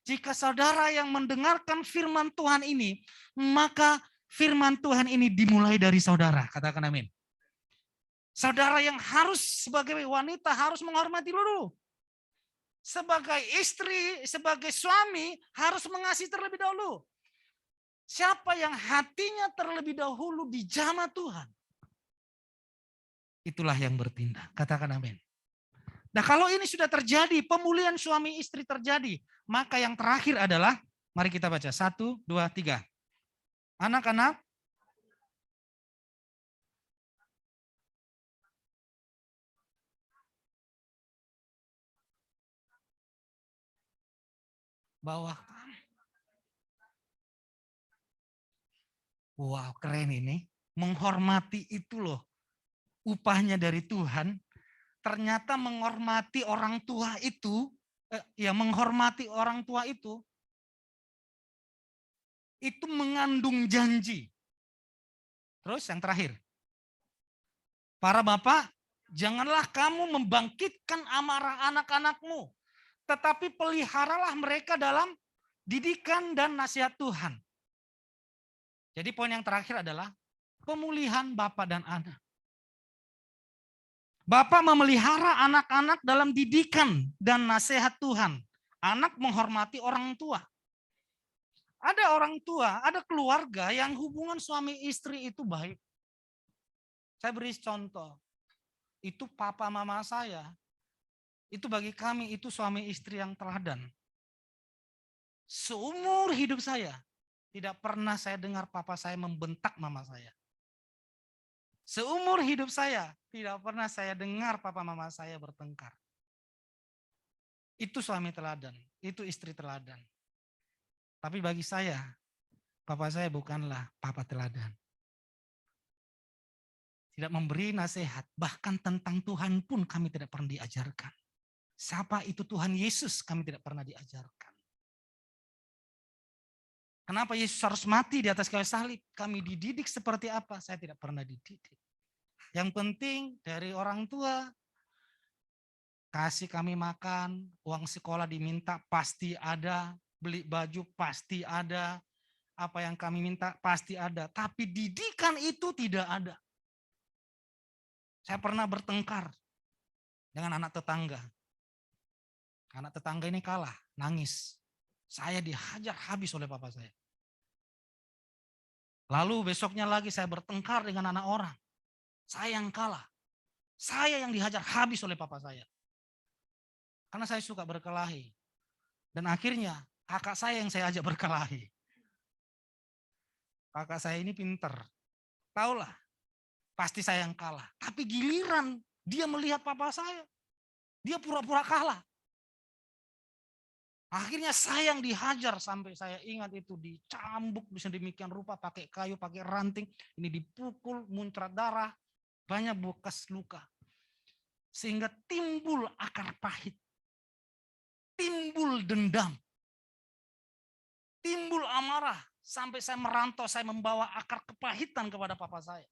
Speaker 2: Jika saudara yang mendengarkan firman Tuhan ini, maka firman Tuhan ini dimulai dari saudara. Katakan amin. Saudara yang harus sebagai wanita harus menghormati dulu. Sebagai istri, sebagai suami harus mengasihi terlebih dahulu. Siapa yang hatinya terlebih dahulu dijamah Tuhan, itulah yang bertindak. Katakan amin. Nah kalau ini sudah terjadi, pemulihan suami istri terjadi, maka yang terakhir adalah, mari kita baca, 1, 2, 3. Anak-anak, bawah. Wow, keren ini. Menghormati itu loh, upahnya dari Tuhan. Ternyata menghormati orang tua itu, menghormati orang tua itu mengandung janji. Terus yang terakhir, para bapak, janganlah kamu membangkitkan amarah anak-anakmu, tetapi peliharalah mereka dalam didikan dan nasihat Tuhan. Jadi poin yang terakhir adalah pemulihan bapak dan anak. Bapak memelihara anak-anak dalam didikan dan nasihat Tuhan. Anak menghormati orang tua. Ada orang tua, ada keluarga yang hubungan suami istri itu baik. Saya beri contoh. Itu papa mama saya. Itu bagi kami itu suami istri yang teladan. Seumur hidup saya tidak pernah saya dengar papa saya membentak mama saya. Seumur hidup saya tidak pernah saya dengar papa mama saya bertengkar. Itu suami teladan, itu istri teladan. Tapi bagi saya, papa saya bukanlah papa teladan. Tidak memberi nasihat, bahkan tentang Tuhan pun kami tidak pernah diajarkan. Siapa itu Tuhan Yesus kami tidak pernah diajarkan. Kenapa Yesus harus mati di atas kayu salib? Kami dididik seperti apa? Saya tidak pernah dididik. Yang penting dari orang tua, kasih kami makan, uang sekolah diminta pasti ada, beli baju pasti ada, apa yang kami minta pasti ada. Tapi didikan itu tidak ada. Saya pernah bertengkar dengan anak tetangga. Anak tetangga ini kalah, nangis. Saya dihajar habis oleh papa saya. Lalu besoknya lagi saya bertengkar dengan anak orang. Saya yang kalah. Saya yang dihajar habis oleh papa saya. Karena saya suka berkelahi. Dan akhirnya kakak saya yang saya ajak berkelahi. Kakak saya ini pinter. Taulah, pasti saya yang kalah. Tapi giliran dia melihat papa saya, dia pura-pura kalah. Akhirnya saya yang dihajar sampai saya ingat itu dicambuk bisa demikian rupa pakai kayu, pakai ranting. Ini dipukul, muncrat darah, banyak bekas luka. Sehingga timbul akar pahit. Timbul dendam. Timbul amarah. Sampai saya merantau, saya membawa akar kepahitan kepada papa saya.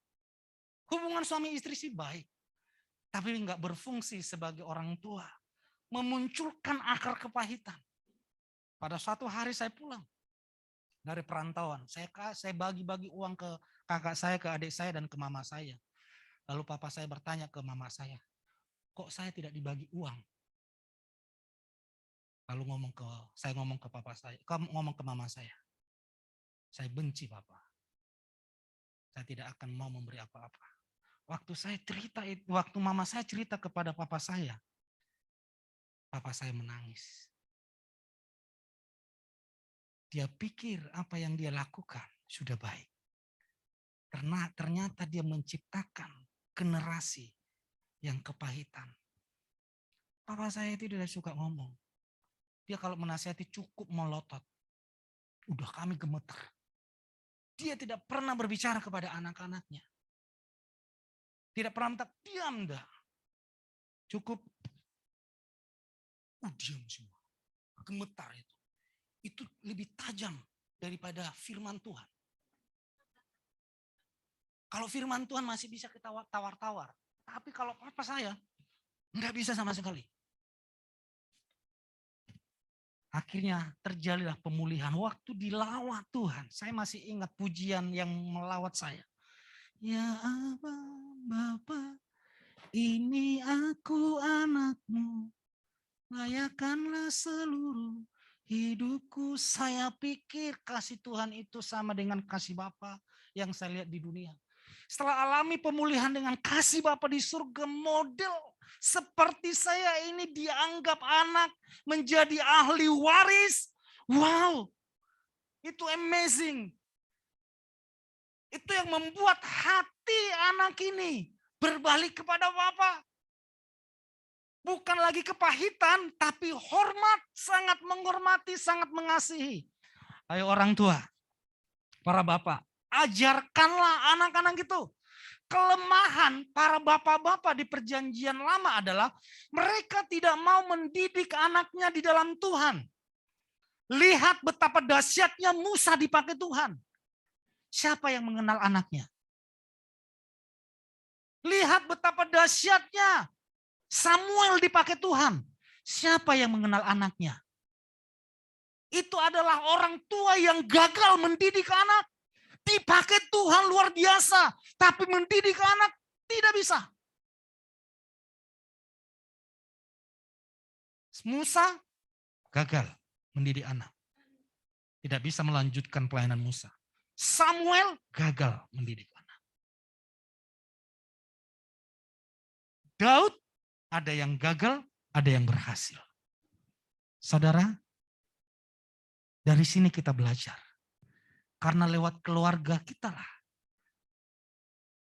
Speaker 2: Hubungan suami istri sih baik. Tapi enggak berfungsi sebagai orang tua. Memunculkan akar kepahitan. Pada suatu hari saya pulang dari perantauan. Saya bagi-bagi uang ke kakak saya, ke adik saya, dan ke mama saya. Lalu papa saya bertanya ke mama saya, kok saya tidak dibagi uang? Lalu saya ngomong ke papa saya, ngomong ke mama saya benci papa. Saya tidak akan mau memberi apa-apa. Waktu mama saya cerita kepada papa saya menangis. Dia pikir apa yang dia lakukan sudah baik. Karena ternyata dia menciptakan generasi yang kepahitan. Papa saya itu tidak suka ngomong. Dia kalau menasihati cukup melotot. Udah kami gemeter. Dia tidak pernah berbicara kepada anak-anaknya. Tidak pernah minta, diam dah. Cukup. Diam semua. Gemetar itu. Itu lebih tajam daripada firman Tuhan. Kalau firman Tuhan masih bisa kita tawar-tawar. Tapi kalau papa saya, enggak bisa sama sekali. Akhirnya terjadilah pemulihan. Waktu dilawat Tuhan, saya masih ingat pujian yang melawat saya. Ya Aba, Bapa, ini aku anakmu. Layakanlah seluruh hidupku. Saya pikir kasih Tuhan itu sama dengan kasih Bapa yang saya lihat di dunia. Setelah alami pemulihan dengan kasih Bapa di surga, model seperti saya ini dianggap anak, menjadi ahli waris. Wow, itu amazing. Itu yang membuat hati anak ini berbalik kepada Bapa. Bukan lagi kepahitan, tapi hormat, sangat menghormati, sangat mengasihi. Ayo orang tua, para bapak, ajarkanlah anak-anak itu. Kelemahan para bapak-bapak di perjanjian lama adalah mereka tidak mau mendidik anaknya di dalam Tuhan. Lihat betapa dahsyatnya Musa dipakai Tuhan. Siapa yang mengenal anaknya? Lihat betapa dahsyatnya Samuel dipakai Tuhan. Siapa yang mengenal anaknya? Itu adalah orang tua yang gagal mendidik anak. Dipakai Tuhan luar biasa. Tapi mendidik anak tidak bisa. Musa gagal mendidik anak. Tidak bisa melanjutkan pelayanan Musa. Samuel gagal mendidik anak. Daud ada yang gagal, ada yang berhasil. Saudara, dari sini kita belajar. Karena lewat keluarga kita lah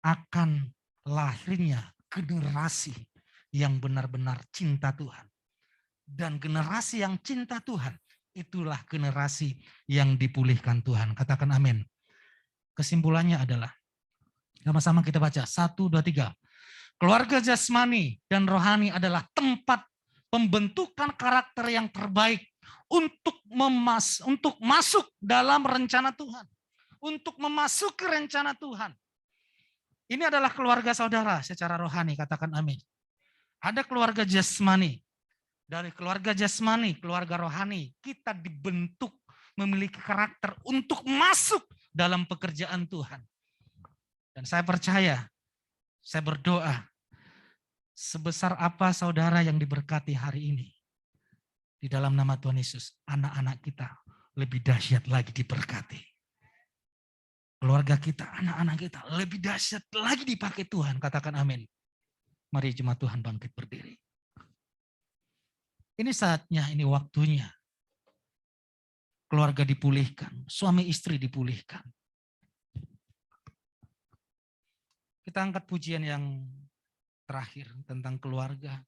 Speaker 2: akan lahirnya generasi yang benar-benar cinta Tuhan. Dan generasi yang cinta Tuhan, itulah generasi yang dipulihkan Tuhan. Katakan amin. Kesimpulannya adalah, sama-sama kita baca, 1, 2, 3. Keluarga jasmani dan rohani adalah tempat pembentukan karakter yang terbaik untuk masuk dalam rencana Tuhan. Untuk memasuki rencana Tuhan. Ini adalah keluarga saudara secara rohani, katakan amin. Ada keluarga jasmani. Dari keluarga jasmani, keluarga rohani, kita dibentuk memiliki karakter untuk masuk dalam pekerjaan Tuhan. Dan saya percaya, saya berdoa, sebesar apa saudara yang diberkati hari ini, di dalam nama Tuhan Yesus, anak-anak kita lebih dahsyat lagi diberkati. Keluarga kita, anak-anak kita lebih dahsyat lagi dipakai Tuhan. Katakan amin. Mari jemaat Tuhan bangkit berdiri. Ini saatnya, ini waktunya. Keluarga dipulihkan, suami istri dipulihkan. Kita angkat pujian yang terakhir tentang keluarga.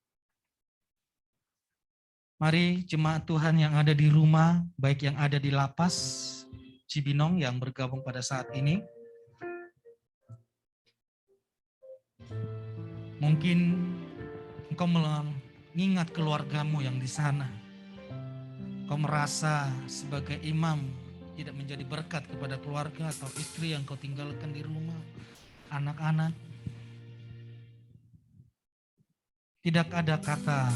Speaker 2: Mari jemaat Tuhan yang ada di rumah, baik yang ada di lapas Cibinong yang bergabung pada saat ini. Mungkin engkau mengingat keluargamu yang di sana. Kau merasa sebagai imam tidak menjadi berkat kepada keluarga atau istri yang kau tinggalkan di rumah, anak-anak. Tidak ada kata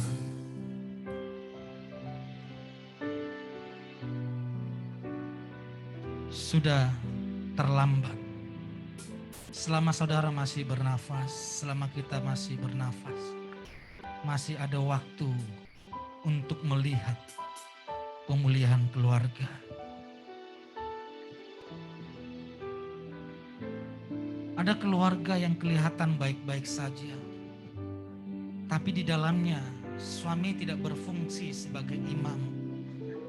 Speaker 2: sudah terlambat. Selama saudara masih bernafas, selama kita masih bernafas, masih ada waktu untuk melihat pemulihan keluarga. Ada keluarga yang kelihatan baik-baik saja, tapi di dalamnya suami tidak berfungsi sebagai imam.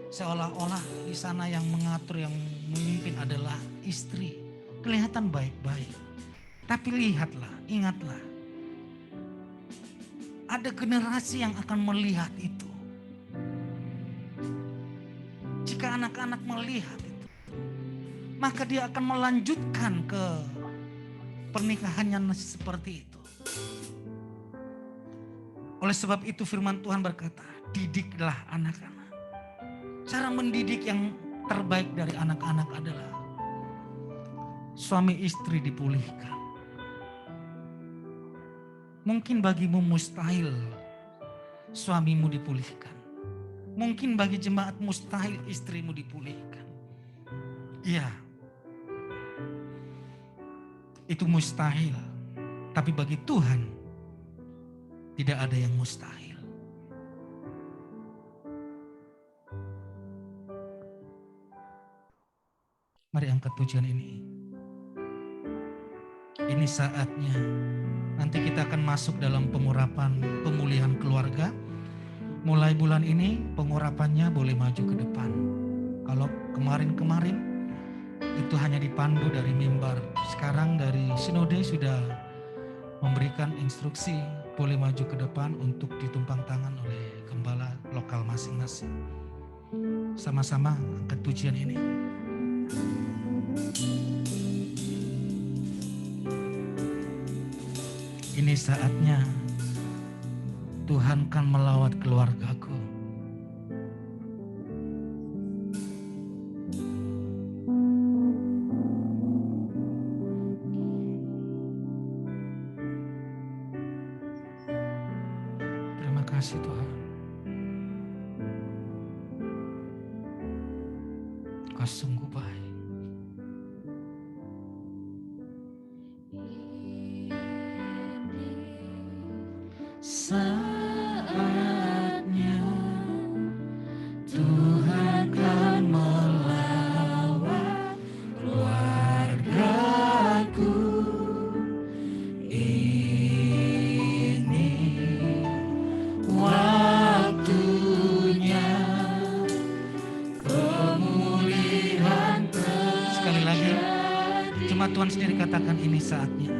Speaker 2: Seolah-olah di sana yang mengatur, yang memimpin adalah istri. Kelihatan baik-baik. Tapi lihatlah, ingatlah. Ada generasi yang akan melihat itu. Jika anak-anak melihat itu, maka dia akan melanjutkan ke pernikahannya seperti itu. Oleh sebab itu firman Tuhan berkata, didiklah anak-anak. Cara mendidik yang terbaik dari anak-anak adalah suami istri dipulihkan. Mungkin bagimu mustahil suamimu dipulihkan. Mungkin bagi jemaat mustahil istrimu dipulihkan. Iya, itu mustahil. Tapi bagi Tuhan tidak ada yang mustahil. Mari angkat pujian ini. Ini saatnya. Nanti kita akan masuk dalam pengurapan pemulihan keluarga. Mulai bulan ini pengurapannya boleh maju ke depan. Kalau kemarin-kemarin itu hanya dipandu dari mimbar. Sekarang dari sinode sudah memberikan instruksi boleh maju ke depan untuk ditumpang tangan oleh gembala lokal masing-masing. Sama-sama angkat pujian ini. Ini saatnya Tuhan kan melawat keluargaku. Terima kasih Tuhan. Kau sungguh baik. Saatnya Tuhan kan melawat keluargaku. Ini waktunya pemulihan terjadi. Sekali lagi, cuma Tuhan sendiri katakan ini saatnya.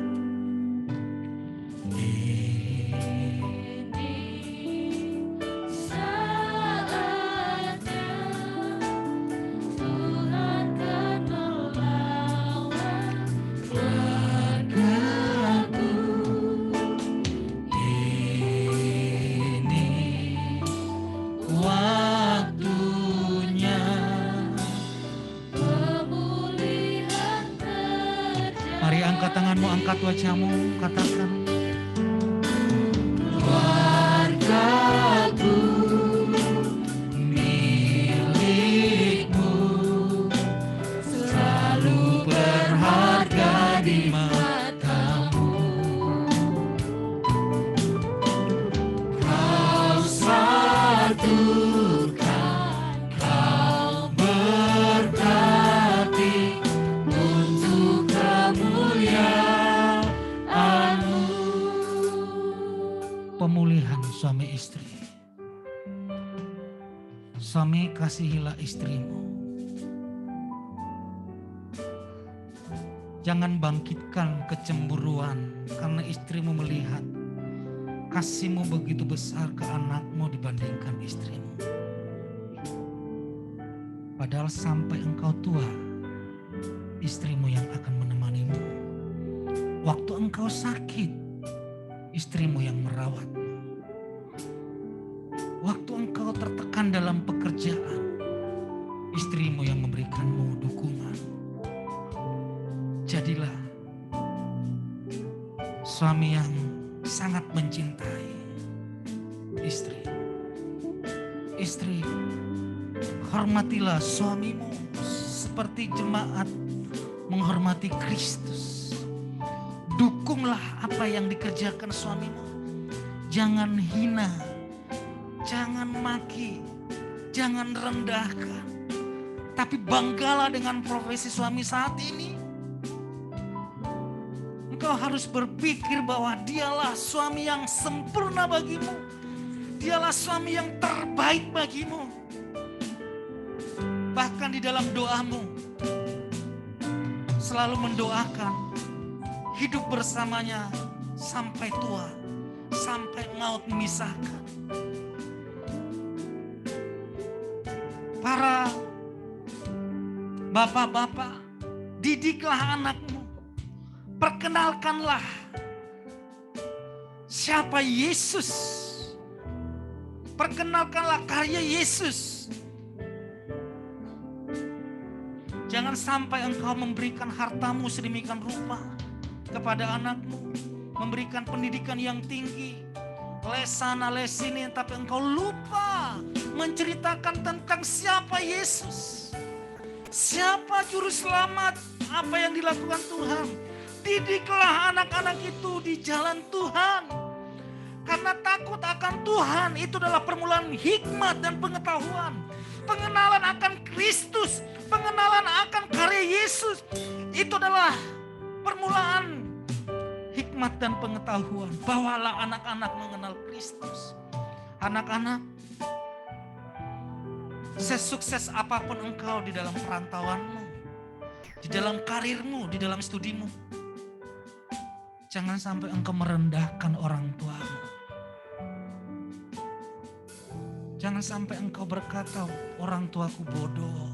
Speaker 2: Mari angkat tanganmu, angkat wajahmu, katakan. Keluargaku milikmu, selalu berharga di matamu. Kau satukan, kau berkati untuk kemuliaan-Mu. Pemulihan suami istri. Suami, kasihilah istrimu. Jangan bangkitkan kecemburuan karena istrimu melihat kasihmu begitu besar ke anakmu dibandingkan istrimu. Padahal sampai engkau tua, istrimu yang akan menemanimu. Waktu engkau sakit, istrimu yang merawat. Waktu engkau tertekan dalam pekerjaan, istrimu yang memberikanmu dukungan. Jadilah suami yang sangat mencintai istri. Istri, hormatilah suamimu seperti jemaat menghormati Kristus. Dukunglah apa yang dikerjakan suamimu. Jangan hina, jangan maki, jangan rendahkan. Tapi banggalah dengan profesi suami saat ini. Engkau harus berpikir bahwa dialah suami yang sempurna bagimu. Dialah suami yang terbaik bagimu. Bahkan di dalam doamu, selalu mendoakan hidup bersamanya sampai tua, sampai maut memisahkan. Para bapak-bapak, didiklah anakmu. Perkenalkanlah siapa Yesus. Perkenalkanlah karya Yesus. Jangan sampai engkau memberikan hartamu sedemikian rupa kepada anakmu. Memberikan pendidikan yang tinggi. Les sana, les sini. Tapi engkau lupa menceritakan tentang siapa Yesus. Siapa juru selamat. Apa yang dilakukan Tuhan. Didiklah anak-anak itu di jalan Tuhan. Karena takut akan Tuhan itu adalah permulaan hikmat dan pengetahuan. Pengenalan akan Kristus, pengenalan akan karya Yesus. Itu adalah permulaan hikmat dan pengetahuan. Bawalah anak-anak mengenal Kristus. Anak-anak, sesukses apapun engkau di dalam perantauanmu, di dalam karirmu, di dalam studimu, jangan sampai engkau merendahkan orang tuamu. Jangan sampai engkau berkata, orang tuaku bodoh.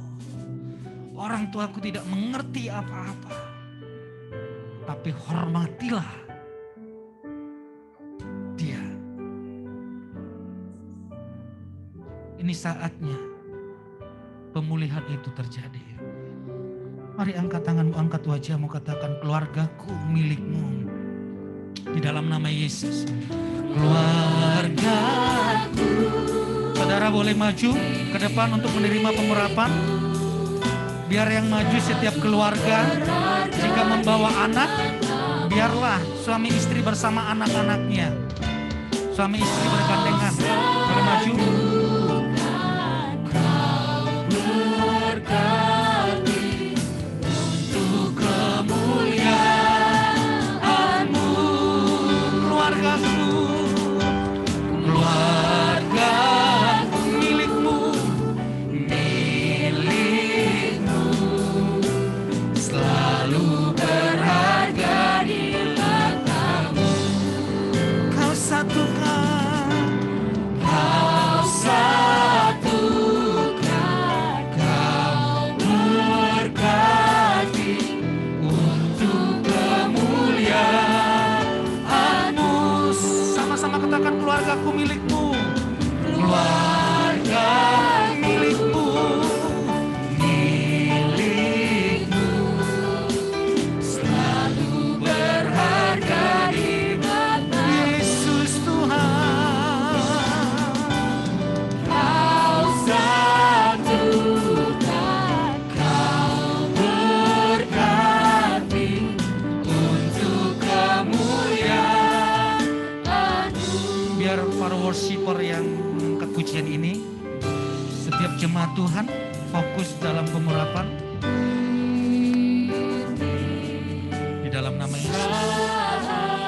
Speaker 2: Orang tuaku tidak mengerti apa-apa. Tapi hormatilah dia. Ini saatnya pemulihan itu terjadi. Mari angkat tanganmu, angkat wajahmu, katakan, keluargaku milikmu. Di dalam nama Yesus. Keluargaku. Saudara boleh maju ke depan untuk menerima pengurapan. Biar yang maju setiap keluarga. Jika membawa anak, biarlah suami istri bersama anak-anaknya. Suami istri bergandengan. Boleh maju. Untuk kemuliaan-Mu, keluargaku. Keluargaku milikmu, keluarga milikmu, milikmu, selalu berharga di mata Yesus Tuhan. Kau satukan, kau berkati untuk kemuliaan. Biar para worshiper yang mengangkat pujian ini, setiap jemaat Tuhan fokus dalam pengurapan di dalam nama Yesus.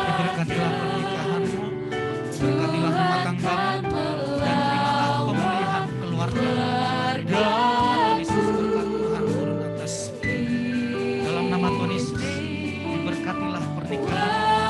Speaker 2: Diberkatilah pernikahanmu, berkatilah rumah tanggamu, dan terimalah pemulihan keluarga. Yesus, berkat Tuhan turun atas dalam nama Tuhan Yesus. Diberkatilah pernikahan.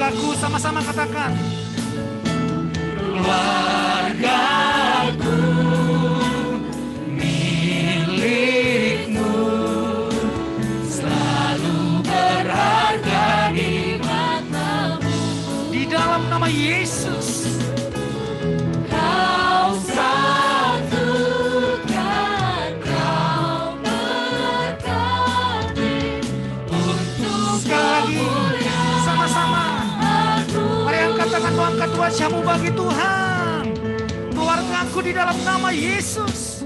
Speaker 2: keluargaku, sama-sama katakan.
Speaker 3: Keluargaku milikmu, selalu berharga di matamu.
Speaker 2: Di dalam nama Yesus.
Speaker 3: Kau satukan, kau berkati untuk
Speaker 2: Sekali lagi, sama-sama. Mari angkat tanganmu, angkat wajahmu bagi Tuhan. Keluargaku di dalam nama Yesus.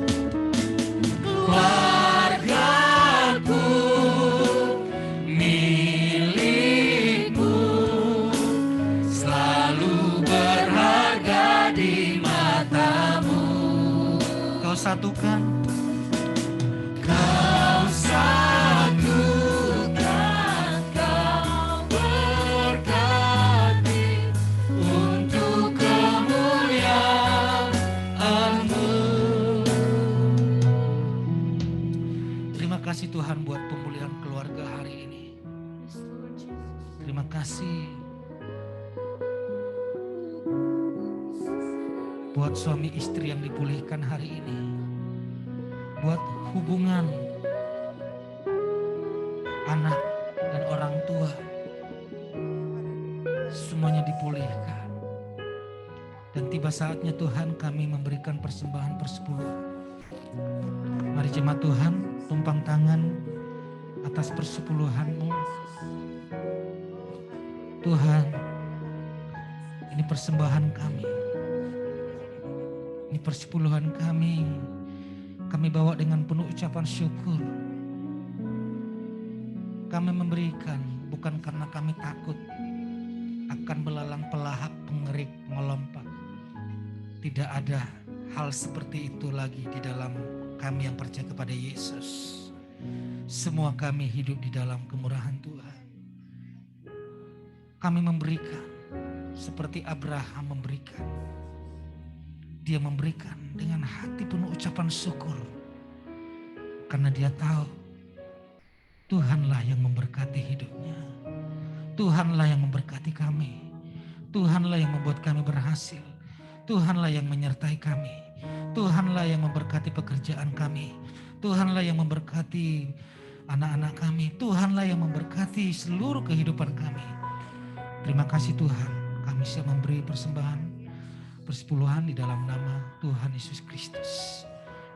Speaker 3: keluargaku milikmu, selalu berharga di matamu.
Speaker 2: Kau satukan.
Speaker 3: Kau satukan, kau berkati untuk kemuliaan-Mu.
Speaker 2: Terima kasih Tuhan buat pemulihan keluarga hari ini. Terima kasih buat suami istri yang dipulihkan hari ini. Buat hubungan anak dan orang tua, semuanya dipulihkan. Dan tiba saatnya Tuhan kami memberikan persembahan persepuluhan. Mari jemaat Tuhan tumpang tangan atas persepuluhan-Mu. Tuhan, ini persembahan kami. Ini persepuluhan kami. Kami bawa dengan penuh ucapan syukur. Kami memberikan bukan karena kami takut akan belalang pelahap, pengerik, melompat. Tidak ada hal seperti itu lagi di dalam kami yang percaya kepada Yesus. Semua kami hidup di dalam kemurahan Tuhan. Kami memberikan seperti Abraham memberikan. Dia memberikan dengan hati penuh ucapan syukur. Karena dia tahu Tuhanlah yang memberkati hidupnya. Tuhanlah yang memberkati kami. Tuhanlah yang membuat kami berhasil. Tuhanlah yang menyertai kami. Tuhanlah yang memberkati pekerjaan kami. Tuhanlah yang memberkati anak-anak kami. Tuhanlah yang memberkati seluruh kehidupan kami. Terima kasih Tuhan, kami siap memberi persembahan persepuluhan di dalam nama Tuhan Yesus Kristus.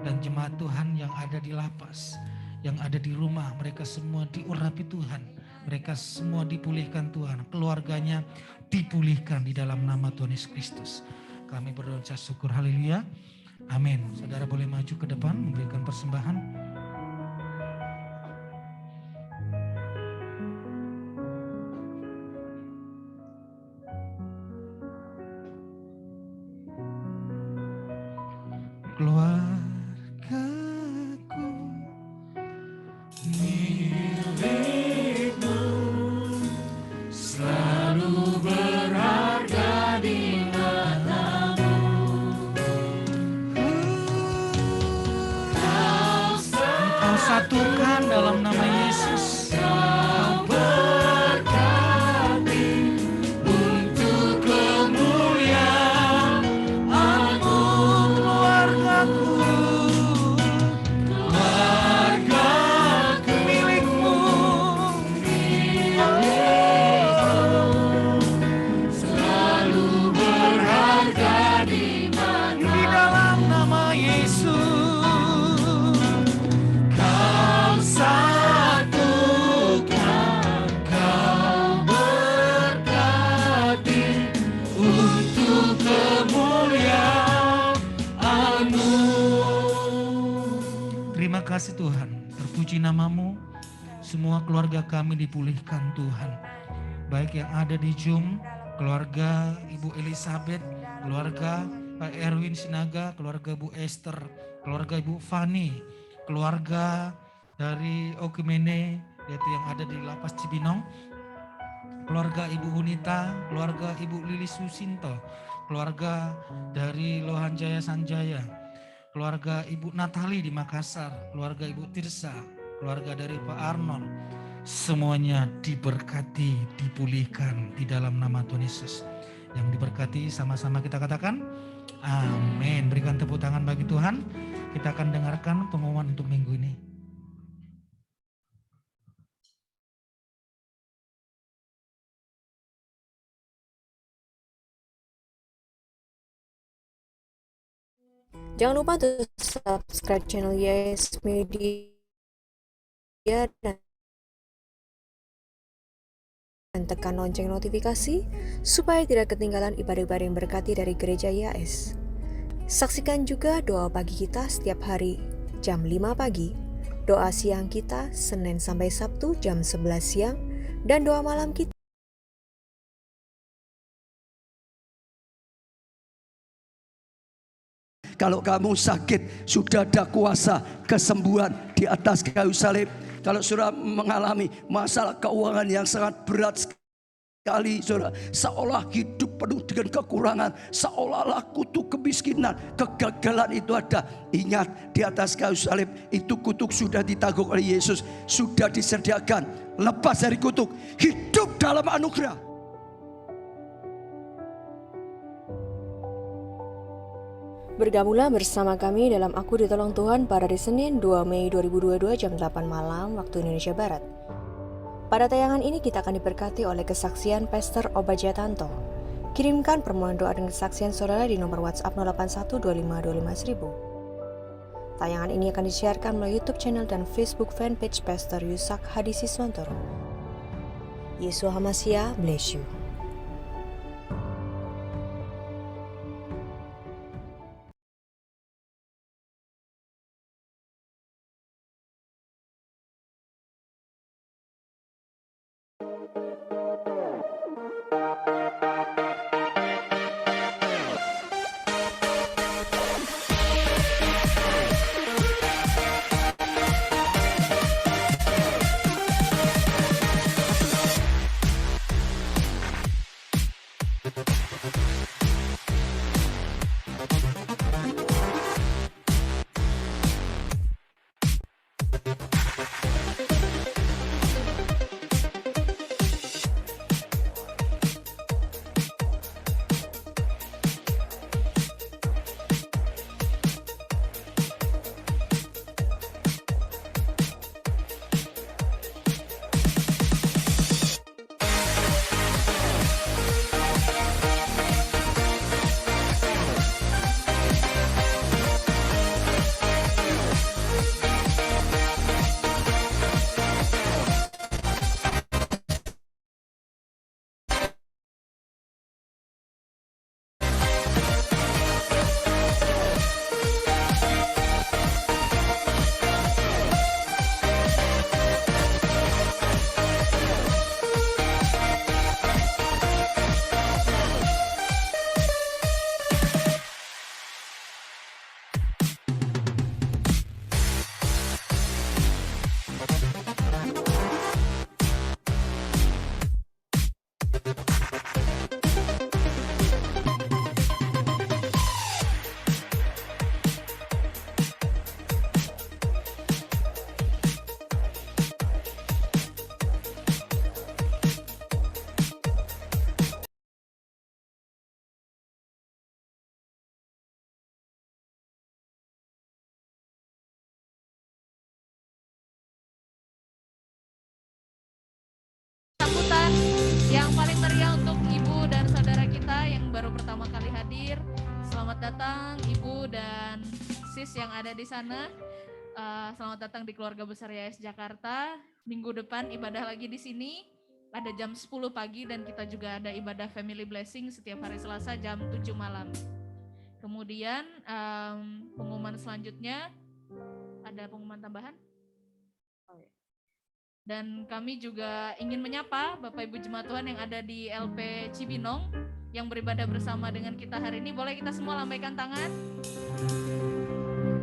Speaker 2: Dan jemaat Tuhan yang ada di lapas, yang ada di rumah, mereka semua diurapi Tuhan. Mereka semua dipulihkan Tuhan. Keluarganya dipulihkan di dalam nama Tuhan Yesus Kristus. Kami berdoa syukur, haleluya. Amin. Saudara boleh maju ke depan memberikan persembahan. Keluargaku
Speaker 3: Milikmu, selalu berharga di matamu.
Speaker 2: Kau satukan dalam nama Yesus.
Speaker 3: Kau berkati untuk kemuliaan-Mu.
Speaker 2: Keluargaku milikmu.
Speaker 3: Selalu berharga di matamu.
Speaker 2: Di dalam nama Yesus.
Speaker 3: Kau satukan, kau berkati untuk kemuliaan-Mu.
Speaker 2: Terima kasih Tuhan, terpuji namamu. Semua keluarga kami dipulihkan Tuhan. Baik yang ada di Zoom, keluarga Ibu Elizabeth, keluarga Pak Erwin Sinaga, keluarga Bu Esther, keluarga Ibu Fani, keluarga dari Okimene, yaitu yang ada di Lapas Cibinong, keluarga Ibu Hunita, keluarga Ibu Lili Susinto, keluarga dari Lohan Jaya Sanjaya, keluarga Ibu Natali di Makassar, keluarga Ibu Tirsa, keluarga dari Pak Arnold, semuanya diberkati, dipulihkan di dalam nama Tuhan Yesus. Yang diberkati sama-sama kita katakan amin. Berikan tepuk tangan bagi Tuhan. Kita akan dengarkan pengumuman untuk minggu ini.
Speaker 4: Jangan lupa untuk subscribe channel Yes Media dan tekan lonceng notifikasi supaya tidak ketinggalan ibadah-ibadah yang berkati dari Gereja YAS. Saksikan juga doa pagi kita setiap hari jam 5 pagi, doa siang kita Senin sampai Sabtu jam 11 siang, dan doa malam kita
Speaker 5: Kalau kamu sakit, sudah ada kuasa kesembuhan di atas kayu salib. Kalau saudara mengalami masalah keuangan yang sangat berat sekali, saudara, seolah hidup penuh dengan kekurangan, seolah-olah kutuk kemiskinan, kegagalan itu ada. Ingat, di atas kayu salib itu kutuk sudah ditanggung oleh Yesus, sudah disediakan. Lepas dari kutuk, hidup dalam anugerah.
Speaker 4: Bergabunglah bersama kami dalam Aku Ditolong Tuhan pada hari Senin 2 Mei 2022 jam 8 malam waktu Indonesia Barat. Pada tayangan ini kita akan diberkati oleh kesaksian Pastor Oba Jatanto. Kirimkan permohonan doa dan kesaksian saudara di nomor WhatsApp 08125251000. Tayangan ini akan disiarkan melalui YouTube channel dan Facebook fanpage Pastor Yusak Hadisiswantoro. Yesus Hamasia, bless you.
Speaker 1: Sambutan yang paling meriah untuk ibu dan saudara kita yang baru pertama kali hadir. Selamat datang ibu dan sis yang ada di sana. Selamat datang di keluarga besar YAS Jakarta. Minggu depan ibadah lagi di sini. Ada jam 10 pagi dan kita juga ada ibadah family blessing setiap hari Selasa jam 7 malam. Kemudian pengumuman selanjutnya, ada pengumuman tambahan? Dan kami juga ingin menyapa Bapak Ibu Jemaat Tuhan yang ada di LP Cibinong yang beribadah bersama dengan kita hari ini. Boleh kita semua lambaikan tangan?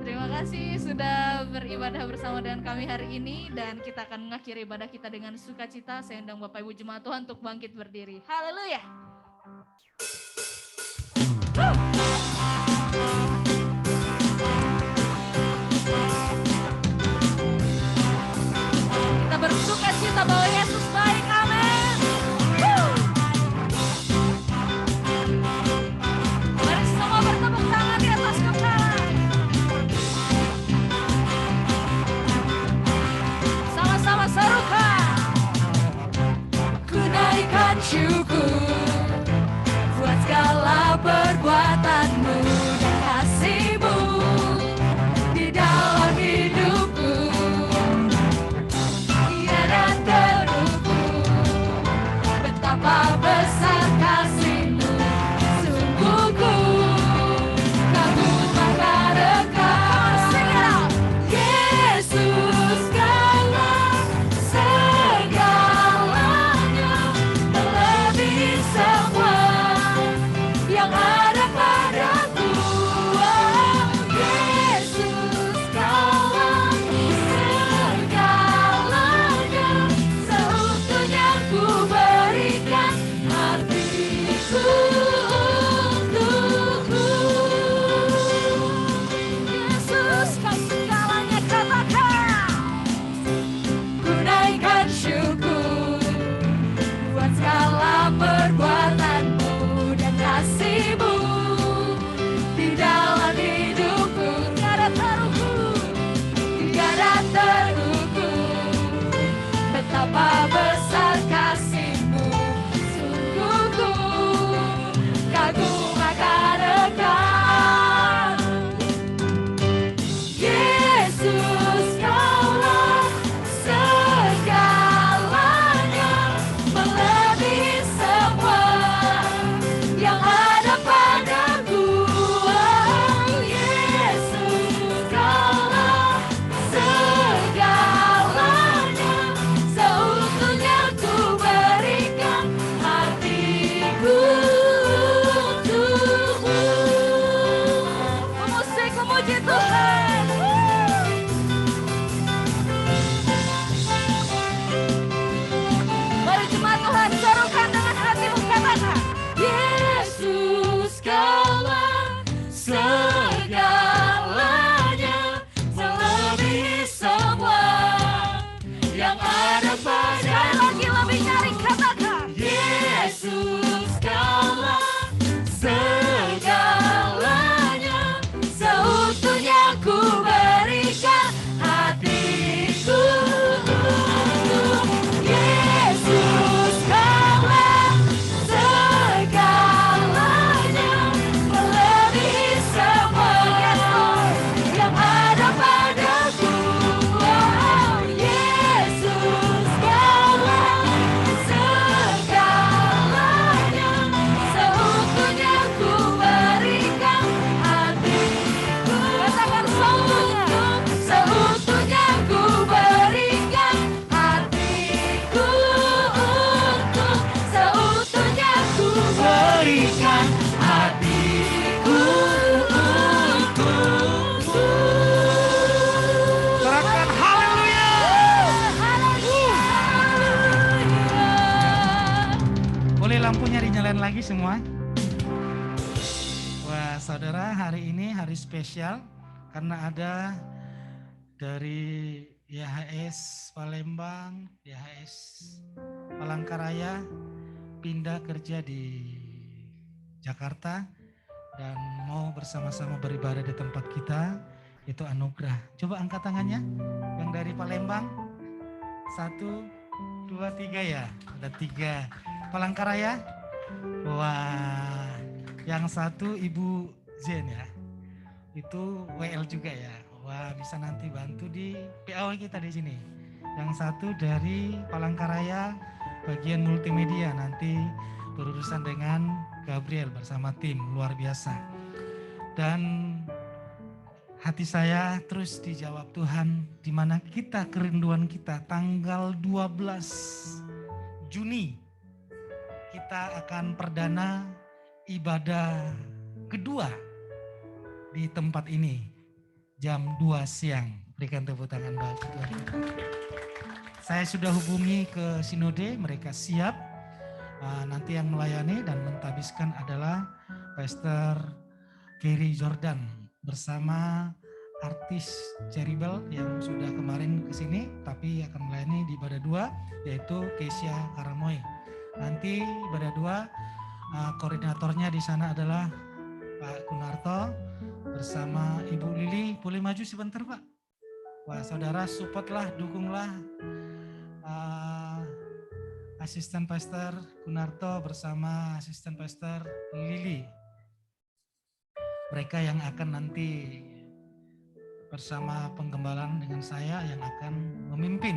Speaker 1: Terima kasih sudah beribadah bersama dengan kami hari ini, dan kita akan mengakhiri ibadah kita dengan sukacita. Saya undang Bapak Ibu Jemaat Tuhan untuk bangkit berdiri. Haleluya. Kita bersukacita syukur buat segala perbuatanmu dan kasih-Mu di dalam hidupku. Tiada terukur betapa besar kasih-Mu, sungguh ku kagum akan Engkau. Yesus Kaulah segalanya, melebihi semua yang ada padaku. Oh, Yesus Kaulah segalanya, seutuhnya ku berikan hatiku untukmu. Yesus Kau segalanya, katakan. Ku naikkan syukur buat segala perbuatanmu dan kasih-Mu di dalam hidupku. Tiada terukur, tiada terukur betapa besar kasih-Mu, sungguh ku kagum akan Engkau. Yesus Kaulah segalanya, melebihi semua yang ada padaku. Oh, Yesus Kaulah segalanya, seutuhnya ku berikan hatiku untukmu. Musik memuji Tuhan. Mari jemaat Tuhan, serukan dengan hatimu, katakan. Yesus Kaulah segalanya, melebihi semua yang ada padaku. Sekali lagi lebih nyaring, katakan. Yesus Kaulah segalanya, seutuhnya ku berikan hatiku untuk Yesus Kaulah segalanya, melebihi semua yang ada padaku. Oh, Yesus Kaulah segalanya, seutuhnya ku berikan hatiku. Katakan seutuhnya ku berikan hatiku untuk, seutuhnya ku berikan hatiku untukmu.
Speaker 2: Sorakan haleluya. Boleh lampunya dinyalain lagi semua? Wah, saudara, hari ini hari spesial karena ada dari YHS Palembang, YHS Palangkaraya pindah kerja di Jakarta dan mau bersama-sama beribadah di tempat kita, itu anugerah. Coba angkat tangannya yang dari Palembang. 1, 2, 3 ya, ada 3. Palangkaraya. Wah, yang satu Ibu Zen ya, itu WL juga ya. Wah, bisa nanti bantu di PAW kita di sini. Yang satu dari Palangkaraya bagian multimedia, nanti berurusan dengan Gabriel bersama tim, luar biasa. Dan hati saya terus dijawab Tuhan, di mana kita, kerinduan kita tanggal 12 Juni kita akan perdana ibadah kedua di tempat ini jam 2 siang. Berikan tepuk tangan bagi Tuhan. Saya sudah hubungi ke Sinode, mereka siap. Nanti yang melayani dan mentabiskan adalah Pastor Gary Jordan bersama artis Cheribel yang sudah kemarin ke sini tapi akan melayani di ibadah 2, yaitu Kesia Karamoy. Nanti ibadah 2 koordinatornya di sana adalah Pak Kunarto bersama Ibu Lili. Boleh maju sebentar, Pak? Wah, saudara, supportlah, dukunglah Asisten Pastor Gunarto bersama Asisten Pastor Lili. Mereka yang akan nanti bersama penggembalaan dengan saya yang akan memimpin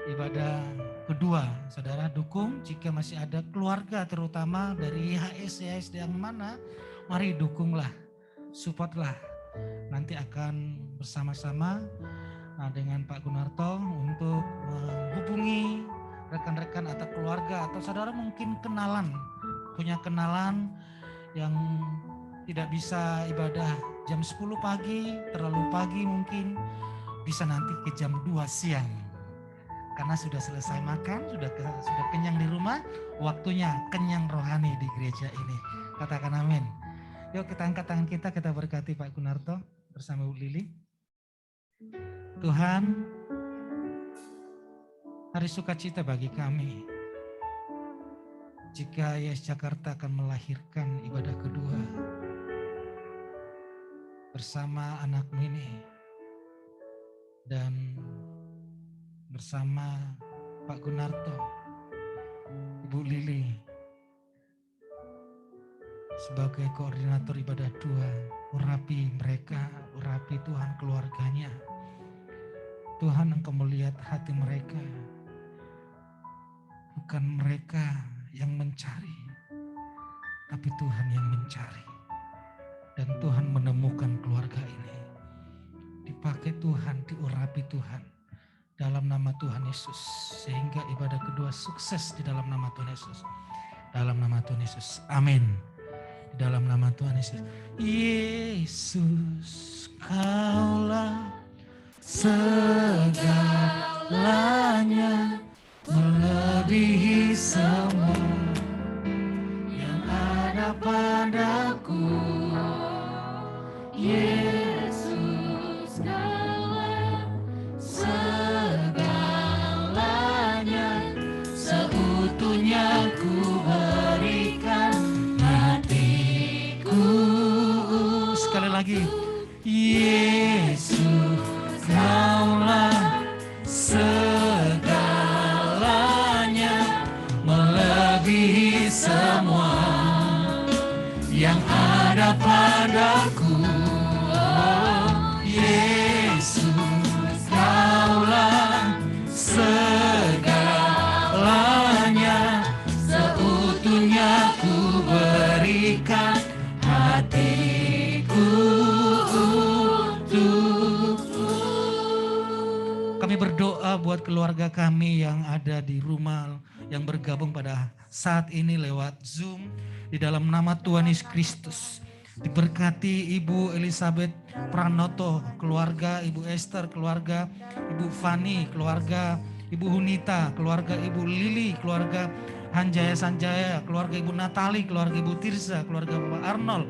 Speaker 2: ibadah kedua. Saudara dukung jika masih ada keluarga terutama dari IHS yang mana, mari dukunglah, supportlah. Nanti akan bersama-sama dengan Pak Gunarto untuk menghubungi rekan-rekan atau keluarga atau saudara mungkin punya kenalan yang tidak bisa ibadah jam 10 pagi, terlalu pagi mungkin, bisa nanti ke jam 2 siang. Karena sudah selesai makan, sudah kenyang di rumah, waktunya kenyang rohani di gereja ini. Katakan amin. Yuk kita angkat tangan kita berkati Pak Gunarto bersama Bu Lili. Tuhan, hari sukacita bagi kami jika YS Jakarta akan melahirkan ibadah kedua bersama anak-Mu ini dan bersama Pak Gunarto, Ibu Lili sebagai koordinator ibadah dua. Urapi mereka, urapi Tuhan keluarganya. Tuhan, Engkau melihat hati mereka. Bukan mereka yang mencari, tapi Tuhan yang mencari. Dan Tuhan menemukan keluarga ini. Dipakai Tuhan, diurapi Tuhan. Dalam nama Tuhan Yesus. Sehingga ibadah kedua sukses di dalam nama Tuhan Yesus. Dalam nama Tuhan Yesus. Amin. Di dalam nama Tuhan Yesus. Yesus, Kaulah segalanya, melebihi semua yang ada padaku.
Speaker 1: Yesus, Kaulah segalanya, seutuhnya ku berikan hatiku.
Speaker 2: Sekali lagi. Yesus, Kaulah segalanya, melebihi semua yang ada padaku. Oh, Yesus, Kaulah segalanya, seutuhnya ku berikan hatiku untukmu. Kami berdoa buat keluarga kami yang ada di rumah, yang bergabung pada saat ini lewat Zoom. Di dalam nama Tuhan Yesus Kristus. Diberkati Ibu Elizabeth Pranoto, keluarga Ibu Esther, keluarga Ibu Fani, keluarga Ibu Hunita, keluarga Ibu Lili, keluarga Hanjaya Sanjaya, keluarga Ibu Natali, keluarga Ibu Tirza, keluarga Bapak Arnold.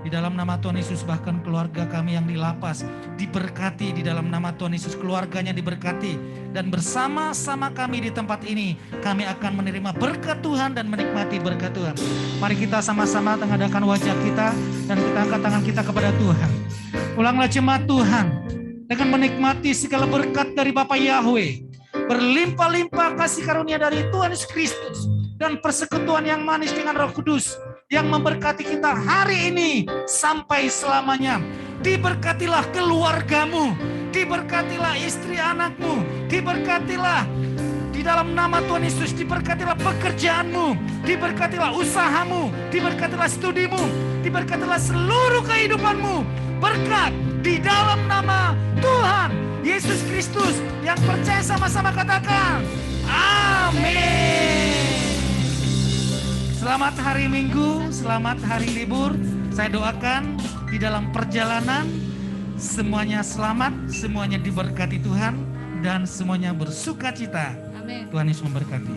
Speaker 2: Di dalam nama Tuhan Yesus, bahkan keluarga kami yang di lapas diberkati di dalam nama Tuhan Yesus, keluarganya diberkati. Dan bersama-sama kami di tempat ini, kami akan menerima berkat Tuhan dan menikmati berkat Tuhan. Mari kita sama-sama tengadahkan wajah kita dan kita angkat tangan kita kepada Tuhan. Ulanglah jemaat Tuhan dengan menikmati segala berkat dari Bapa Yahweh. Berlimpah-limpah kasih karunia dari Tuhan Yesus Kristus dan persekutuan yang manis dengan Roh Kudus yang memberkati kita hari ini sampai selamanya. Diberkatilah keluargamu, diberkatilah istri anakmu, diberkatilah di dalam nama Tuhan Yesus, diberkatilah pekerjaanmu, diberkatilah usahamu, diberkatilah studimu, diberkatilah seluruh kehidupanmu. Berkat di dalam nama Tuhan Yesus Kristus. Yang percaya sama-sama katakan amin. Selamat hari Minggu, selamat hari libur. Saya doakan di dalam perjalanan semuanya selamat, semuanya diberkati Tuhan, dan semuanya bersukacita.
Speaker 1: Amin.
Speaker 2: Tuhan Yesus memberkati.